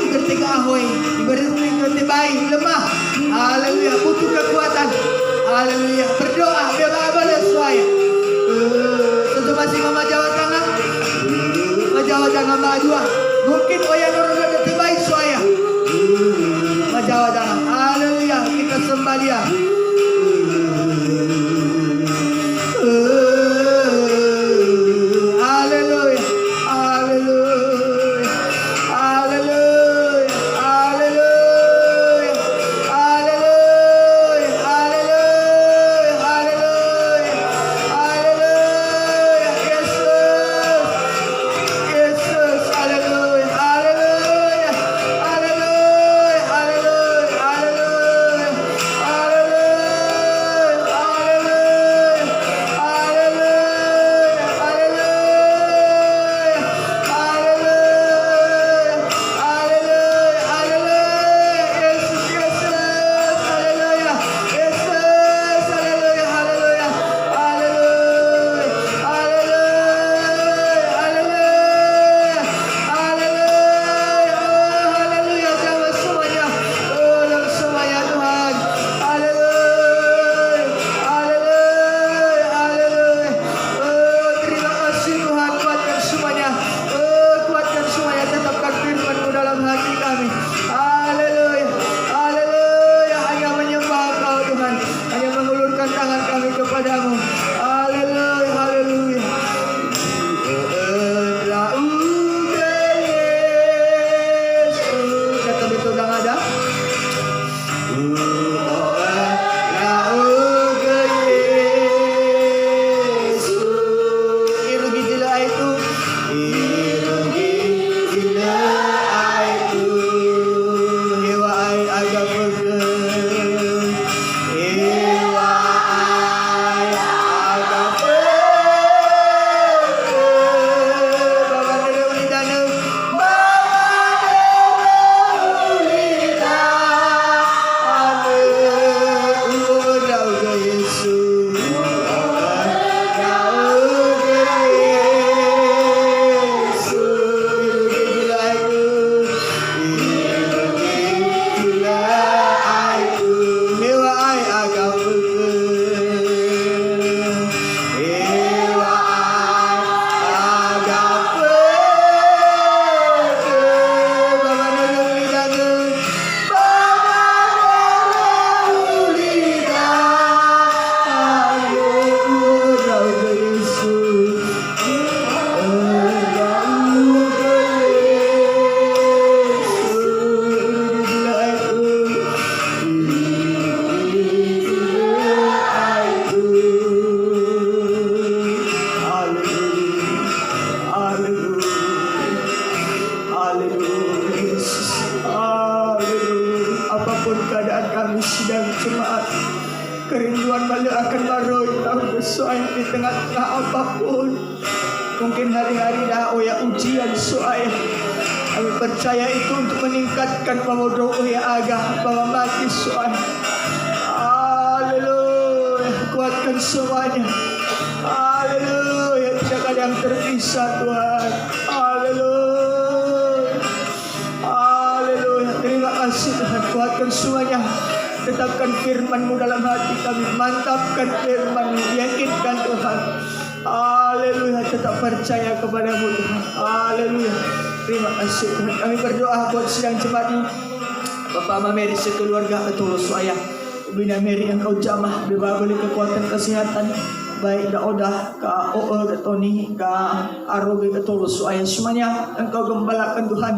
woi, diberi baik lemah. Haleluya, butuh kekuatan. Haleluya, berdoa boleh suaya. Tentu masih mama Jawa Tengah. Mama Jawa Tengah dua. Mungkin yang orang ada terbaik suaya. Mama Jawa Tengah. Haleluya, kita sembah dia. Haleluya, haleluya, haleluya, haleluya, haleluya, haleluya, haleluya, haleluya, Yesus, haleluya, haleluya, haleluya, haleluya, haleluya, kerinduan balik akan baru tahu bersuai di tengah-tengah apapun. Mungkin hari-hari dah ujian suai. Kami percaya itu untuk meningkatkan pemodok agak bahwa mati suai. Haleluya, kuatkan semuanya. Haleluya, tidak ada yang terpisah Tuhan. Haleluya, haleluya. Terima kasih Tuhan, kuatkan semuanya. Tetapkan firman-Mu dalam hati kami. Mantapkan firman-Mu. Yakinkan Tuhan. Haleluya. Tetap percaya kepada-Mu Tuhan. Haleluya. Terima kasih Tuhan. Kami berdoa buat sidang jemaat ini. Bapak Mama Mary sekeluarga ketulus ayah. Bina Mary yang kau jamah. Beba beli kekuatan kesehatan. Baik da Oda, ka Oo, ka Tony, ka Arogi, ketulus ayah. Semuanya engkau gembalakan Tuhan.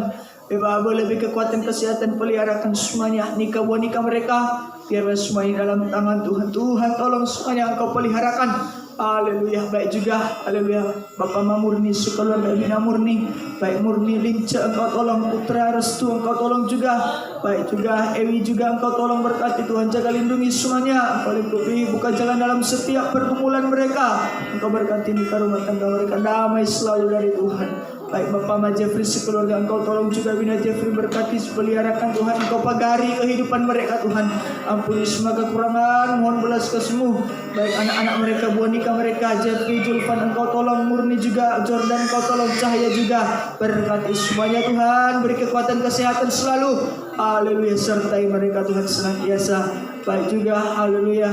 Beba lebih kekuatan kesehatan, peliharakan semuanya nikah mereka, biarlah semuanya dalam tangan Tuhan. Tuhan tolong semuanya engkau peliharakan. Haleluya. Baik juga, haleluya, Bapak Murni, sekeluarga Bina Murni, baik Murni Linca engkau tolong, Putra Restu engkau tolong juga, baik juga Ewi juga engkau tolong, berkati Tuhan, jaga lindungi semuanya, engkau lingkupi, buka jalan dalam setiap pergumulan mereka, engkau berkati nikah rumah tangga mereka, damai selalu dari Tuhan. Baik Bapak Ma Jeffrey sekeluarga Engkau tolong juga Bina Jeffrey, berkati, peliharakan Tuhan. Engkau pagari kehidupan mereka Tuhan. Ampuni semua kekurangan, mohon belas kasih-Mu. Baik anak-anak mereka, boneka mereka, Jeffrey, Julfan Engkau tolong, Murni juga, Jordan Engkau tolong, Cahaya juga. Berkati semuanya Tuhan, beri kekuatan kesehatan selalu. Haleluya, sertai mereka Tuhan senantiasa. Baik juga, haleluya,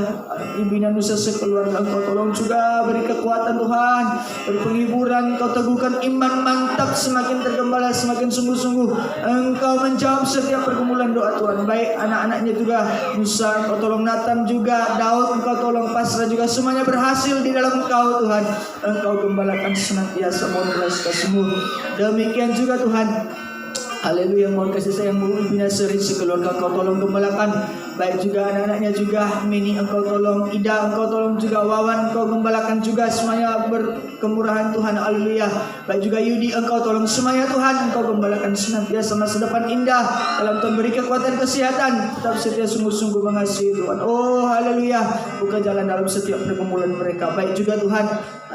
Ibina Nusa sekeluarga Engkau tolong juga, beri kekuatan Tuhan, beri penghiburan, Engkau teguhkan iman mantap, semakin tergembala, semakin sungguh-sungguh Engkau menjawab setiap pergumulan doa Tuhan. Baik anak-anaknya juga, Nusa Engkau tolong, Nathan juga, Daud Engkau tolong, Pasrah juga, semuanya berhasil di dalam Engkau Tuhan. Engkau gembalakan senantiasa, mohon belas kasih-Mu. Demikian juga Tuhan, haleluya, mohon kasih sayang-Mu, Bina Seri sekeluarga Engkau tolong gembalakan. Baik juga anak-anaknya juga, Mini Engkau tolong, Ida Engkau tolong juga, Wawan Engkau gembalakan juga, semuanya berkemurahan Tuhan, haleluya. Baik juga Yudi Engkau tolong, semuanya Tuhan Engkau gembalakan senantiasa, masa depan indah dalam Tuhan, beri kekuatan kesehatan, tetap setia sungguh-sungguh mengasihi Tuhan. Oh haleluya, buka jalan dalam setiap pergumulan mereka. Baik juga Tuhan,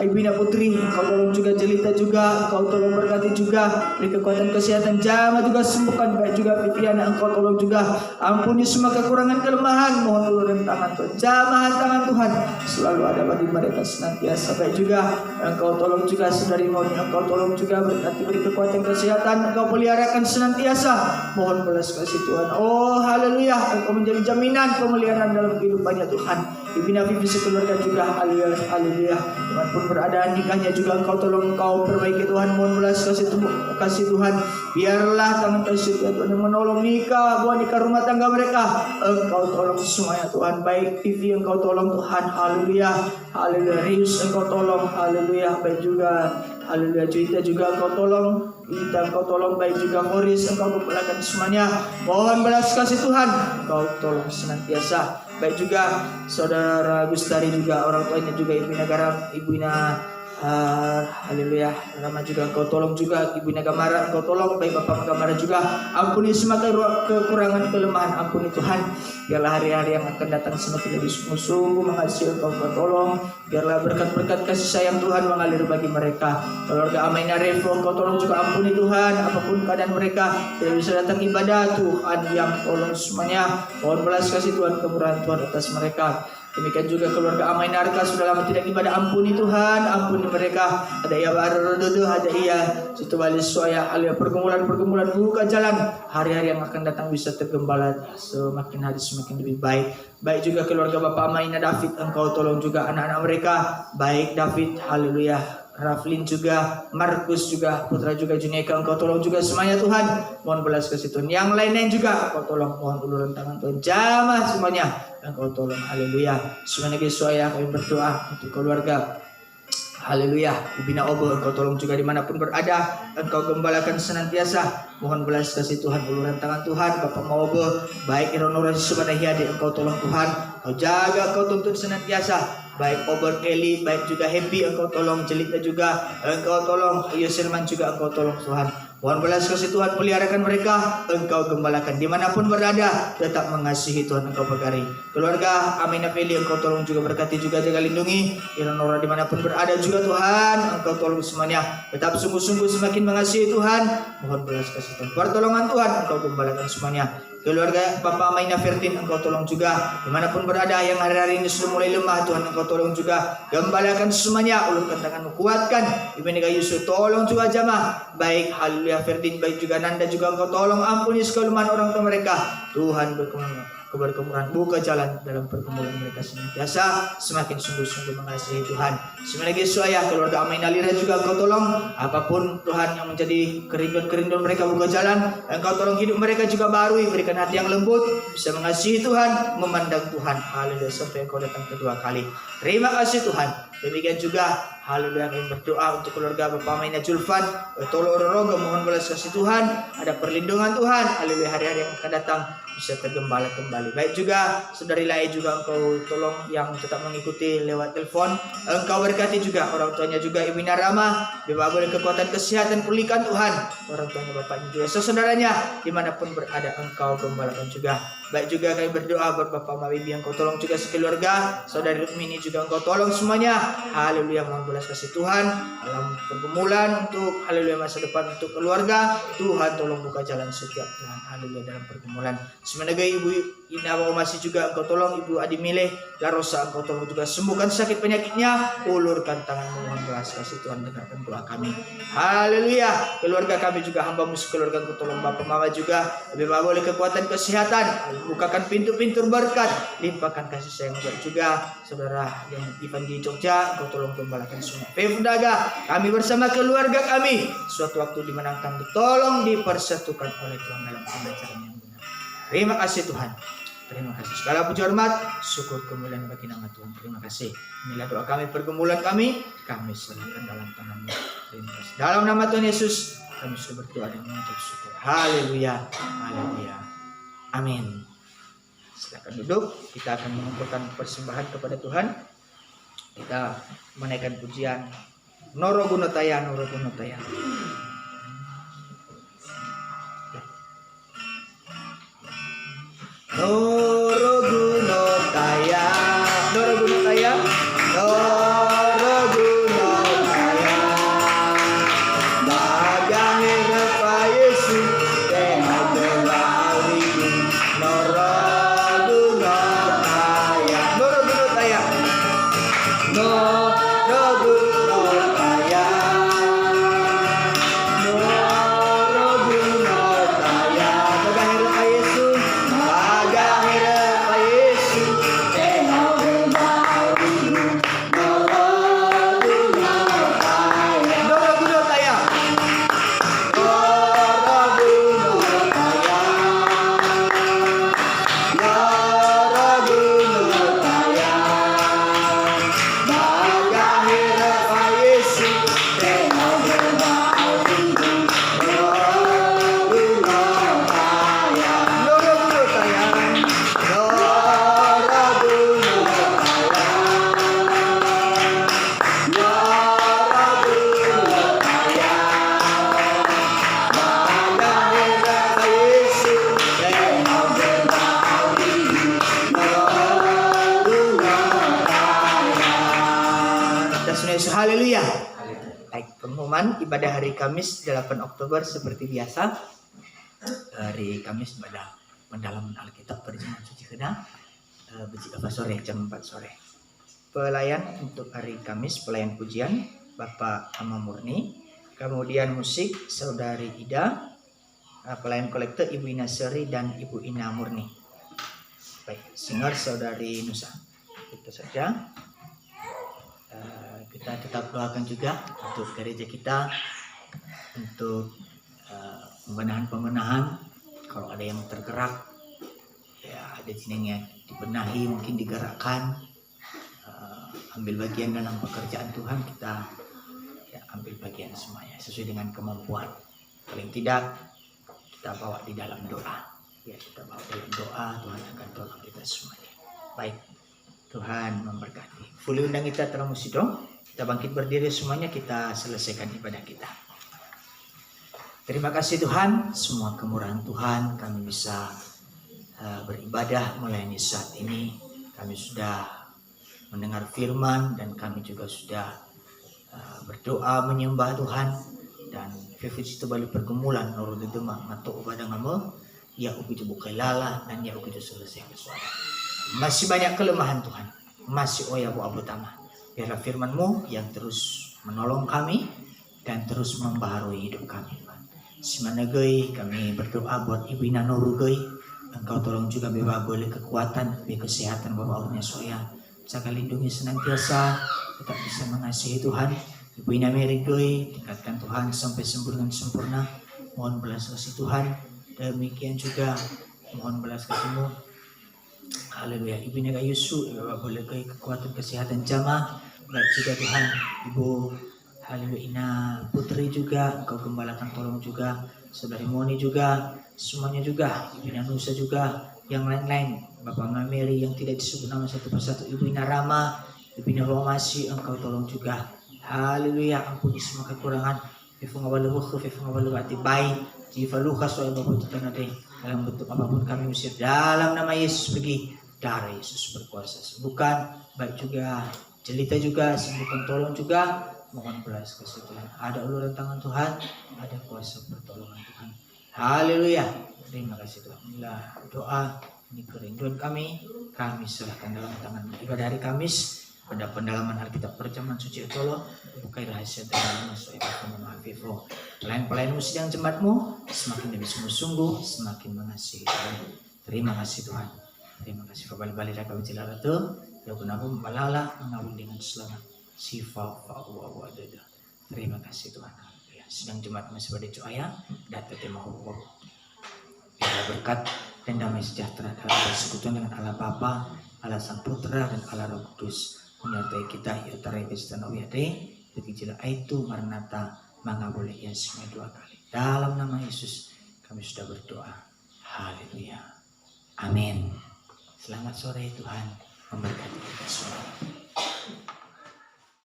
Ibina Putri Engkau tolong juga, Jelita juga Engkau tolong, berkati juga, beri kekuatan kesehatan, Jama juga sembuhkan. Baik juga Viviana Engkau tolong juga, ampuni semua kekurangan kelemahan, mohon uluran tangan Tuhan, jamahan tangan Tuhan selalu ada bagi mereka senantiasa. Baik juga Engkau tolong juga saudari Moni Engkau tolong juga, berkati, beri kekuatan kesehatan, Engkau peliharakan senantiasa, mohon belas kasih Tuhan. Oh haleluya, Engkau menjadi jaminan pemeliharaan dalam kehidupannya Tuhan. Ibina Vivi sekeluarga juga, haleluya, haleluya, dimanapun berada, nikahnya juga Engkau tolong, Engkau perbaiki Tuhan, mohon belas kasih Tuhan. Biarlah tangan kasih Tuhan yang menolong nikah, buah nikah rumah tangga mereka, Engkau tolong semuanya Tuhan. Baik Vivi Engkau tolong Tuhan, haleluya, haleluya. Rius Engkau tolong, haleluya. Baik juga, haleluya, Juita juga Engkau tolong, Ita Engkau tolong. Baik juga Horis Engkau gembalakan semuanya, mohon belas kasih Tuhan, Engkau tolong senantiasa. Baik juga saudara Gustari juga, orang tuanya juga, Ibina Garam, Ibina haleluya, Rama juga Engkau tolong juga, Ibu Nagamara Engkau tolong. Baik Bapak Nagamara juga, ampuni semua kekurangan kelemahan, ampuni Tuhan. Biarlah hari-hari yang akan datang semakin lebih sungguh-sungguh mengasihi Engkau tolong. Biarlah berkat-berkat kasih sayang Tuhan mengalir bagi mereka. Keluarga Amaina Revo Engkau tolong juga, ampuni Tuhan, apapun keadaan mereka tidak bisa datang ibadah Tuhan yang tolong semuanya, mohon belas kasih Tuhan, kemurahan Tuhan atas mereka. Demikian juga keluarga Amai Narka sudah lama tidak ibadah, ampuni Tuhan, ampuni mereka. Ada ia barododo, ada ia situ balik soya, alia pergumulan buka jalan. Hari-hari yang akan datang bisa tergembala, semakin hari semakin lebih baik. Baik juga keluarga Bapak Amaina David, Engkau tolong juga anak-anak mereka. Baik David, haleluya, Raflin juga, Markus juga, Putra juga, Juneka Engkau tolong juga semuanya Tuhan, mohon belas kasih Tuhan. Yang lain-lain juga Engkau tolong, mohon uluran tangan Tuhan, jamah semuanya Engkau tolong, haleluya. Semuanya Yesuaya kami berdoa untuk keluarga, haleluya. Ibina Obo Engkau tolong juga dimanapun berada, Engkau gembalakan senantiasa, mohon belas kasih Tuhan, uluran tangan Tuhan. Bapak Obo, baik Ironora Subhanahiadi Engkau tolong Tuhan, Engkau jaga, Engkau tuntun senantiasa. Baik Obor Kelly, baik juga Happy Engkau tolong, Jelita juga Engkau tolong, Yoselman juga Engkau tolong Tuhan. Mohon belas kasih Tuhan, peliharakan mereka, Engkau gembalakan dimanapun berada, tetap mengasihi Tuhan, Engkau pagari. Keluarga Amina Feli Engkau tolong juga, berkati juga, jaga lindungi. Ironora dimanapun berada juga Tuhan, Engkau tolong semuanya, tetap sungguh-sungguh semakin mengasihi Tuhan, mohon belas kasih Tuhan, pertolongan Tuhan, Engkau gembalakan semuanya. Keluarga Bapak Maina Fertin Engkau tolong juga, dimanapun berada yang hari-hari ini sudah mulai lemah Tuhan, Engkau tolong juga, gembalakan semuanya, ulurkan tangan, kuatkan. Ibu Nega Yusuf tolong juga jamaah, baik haleluya Ferdin, baik juga Nanda juga Engkau tolong, ampuni kelemahan orang tua mereka Tuhan, berkemurahan, buka jalan dalam pergumulan mereka senantiasa, semakin sungguh-sungguh mengasihi Tuhan. Semuanya lagi suaya keluarga Amaina Lira juga Engkau tolong, apapun Tuhan yang menjadi kerinduan mereka, buka jalan, Engkau tolong hidup mereka juga barui, berikan hati yang lembut, bisa mengasihi Tuhan, memandang Tuhan, haleluya, sampai Engkau datang kedua kali. Terima kasih Tuhan. Demikian juga haleluya kami berdoa untuk keluarga Bapak Maina Julfan, tolong roga, mohon belas kasih Tuhan, ada perlindungan Tuhan, haleluya, hari-hari yang akan datang bisa tergembala kembali. Baik juga saudari lain juga Engkau tolong yang tetap mengikuti lewat telepon, Engkau berkati juga orang tuanya juga, Ibina Rama, Bapak beri kekuatan kesehatan, pulihkan Tuhan orang tuanya, bapaknya juga, saudaranya dimanapun berada, Engkau gembalakan juga. Baik juga kami berdoa buat Bapak Mawibi, Engkau tolong juga sekeluarga, saudari Rukmini juga Engkau tolong semuanya, haleluya, mohon belas kasih Tuhan dalam pergumulan untuk haleluya masa depan untuk keluarga. Tuhan tolong buka jalan setiap Tuhan, haleluya, dalam pergumulan. Semenaga Ibu Ina masih juga Engkau tolong, Ibu Adi Mileh Larosa Engkau tolong juga sembuhkan sakit penyakitnya, ulurkan tangan-Mu, mohon belas kasih Tuhan, dengarkan doa kami, haleluya. Keluarga kami juga hamba-Mu sekeluarga Engkau tolong, Bapak Mama juga lebih boleh kekuatan kesehatan, bukakan pintu-pintu berkat, limpahkan kasih sayang juga saudara yang Ivan di Jogja, Engkau tolong gembalakan semua. Pevdaga kami bersama keluarga kami, suatu waktu dimenangkan, tolong dipersatukan oleh Tuhan dalam pengajaran yang benar. Terima kasih Tuhan, terima kasih. Segala puji hormat, syukur kemuliaan bagi nama Tuhan. Terima kasih. Inilah doa kami, pergumulan kami serahkan dalam tangan-Mu. Terima kasih. Dalam nama Tuhan Yesus kami sudah berdoa dan mengucap syukur. Haleluya, haleluya, amin. Silakan duduk. Kita akan mengumpulkan persembahan kepada Tuhan. Kita menaikkan pujian Noro Gunotaya, Noro Gunotaya. Noro Gunotaya, Noro Gunotaya, Noro Gunotaya. Bagang Rapa Yesus, Tengah Belari, Noro Gunotaya, Noro Gunotaya, Noro Gunotaya, Noro Gunotaya. Bagang Rapa Yesus, Bagang Rapa Yesus, Tengah Belari, Noro Gunotaya, Noro Gunotaya, Noro Gunotaya, Noro Gunotaya. Bagang Rapa Yesus, Tengah Belari, Noro Gunotaya, Noro Gunotaya, Noro Gunotaya, Noro Gunotaya. Bagang Rapa Yesus, Tengah Belari, Noro Gunotaya. Kita sudah Yesus, haleluya. Baik, pengumuman ibadah hari Kamis 8 Oktober seperti biasa. Hari Kamis pada pendalaman Alkitab Perjamuan Suci Kedang, sore jam 4 sore. Pelayan untuk hari Kamis, pelayan pujian Bapak Ama Murni, kemudian musik Saudari Ida, pelayan kolektor Ibu Ina Seri dan Ibu Ina Murni. Baik, singer Saudari Nusa. Itu saja. Kita tetap doakan juga untuk gereja kita, untuk pembenahan-pembenahan. Kalau ada yang tergerak, ya ada jenengnya dibenahi, mungkin digerakkan, ambil bagian dalam pekerjaan Tuhan, kita ya, ambil bagian semuanya sesuai dengan kemampuan. Paling tidak kita bawa di dalam doa. Ya, kita bawa dalam doa, Tuhan akan tolong kita semuanya. Baik, Tuhan memberkati. Fully undang kita terang musidong. Kita bangkit berdiri semuanya, kita selesaikan ibadah kita. Terima kasih Tuhan, semua kemurahan Tuhan kami bisa beribadah melayani saat ini. Kami sudah mendengar firman dan kami juga sudah berdoa menyembah Tuhan. Dan Fefis itu balik pergumulan nurut itu ngatuk pada ngamo, ya ubi itu bukai lala dan ya ubi itu selesai bersuara. Masih banyak kelemahan Tuhan, masih oya bu abu tama. Biarlah firman-Mu yang terus menolong kami dan terus membaharui hidup kami. Simanagai kami berdoa buat Ibu Ina Nurugai. Engkau tolong juga beba boleh kekuatan, beba kesehatan Bapak Urnya Soya. Jaga lindungi senantiasa, tetap bisa mengasihi Tuhan. Ibu Ina Merigai, tingkatkan Tuhan sampai sembuh dengan sempurna. Mohon belas kasih Tuhan. Demikian juga mohon belas kasih-Mu. Haleluya. Ibu Ina Yusu, Bapak boleh kekuatan kesehatan jamaah. Baik juga Tuhan, Ibu haleluya Ina Putri juga, Engkau gembalakan tolong juga. Saudari Moni juga, semuanya juga. Ibu Ina Nusa juga, yang lain-lain. Bapak Mary yang tidak disebut nama satu persatu. Ibu Ina Rama, Ibu Ina Romasi, Engkau tolong juga. Haleluya, ampuni semua kekurangan. Fifu ngabalu buku, fifu ngabalu hati baik. Jifa luka soal Bapak Tuhan ada dalam bentuk apapun kami usir dalam nama Yesus, pergi darah Yesus berkuasa sembuhkan. Baik juga Jelita juga, sembuhkan, tolong juga. Mohon belas kasih Tuhan. Ada uluran tangan Tuhan, ada kuasa pertolongan Tuhan. Haleluya. Terima kasih Tuhan. Inilah doa, ini kerinduan kami serahkan dalam tangan ibadah hari Kamis pada pendalaman Alkitab perjamuan suci Tolo. Bukai rahasia dalam sesuai Hafifu. Pelayan-pelayanmu sedang jemaatmu semakin demi sungguh-sungguh semakin mengasihi Tuhan. Terima kasih Tuhan. Terima kasih Bapak-Bapak kami cilara tu. Ya gunaku malala mengawal dengan selamat. Sifa fa'wa dada. Terima kasih Tuhan. Ya, sedang jemaat masih pada cuaya data tema hukum. Biar berkat dan damai sejahtera dalam persekutuan dengan Allah Bapa, Allah Sang Putra dan Allah Roh Kudus menyertai kita ya tarai Kristen Oyade dikicil itu Maranatha mengabulkan ya semua 2 kali. Dalam nama Yesus kami sudah berdoa. Haleluya. Amin. Selamat sore, Tuhan memberkati kita semua.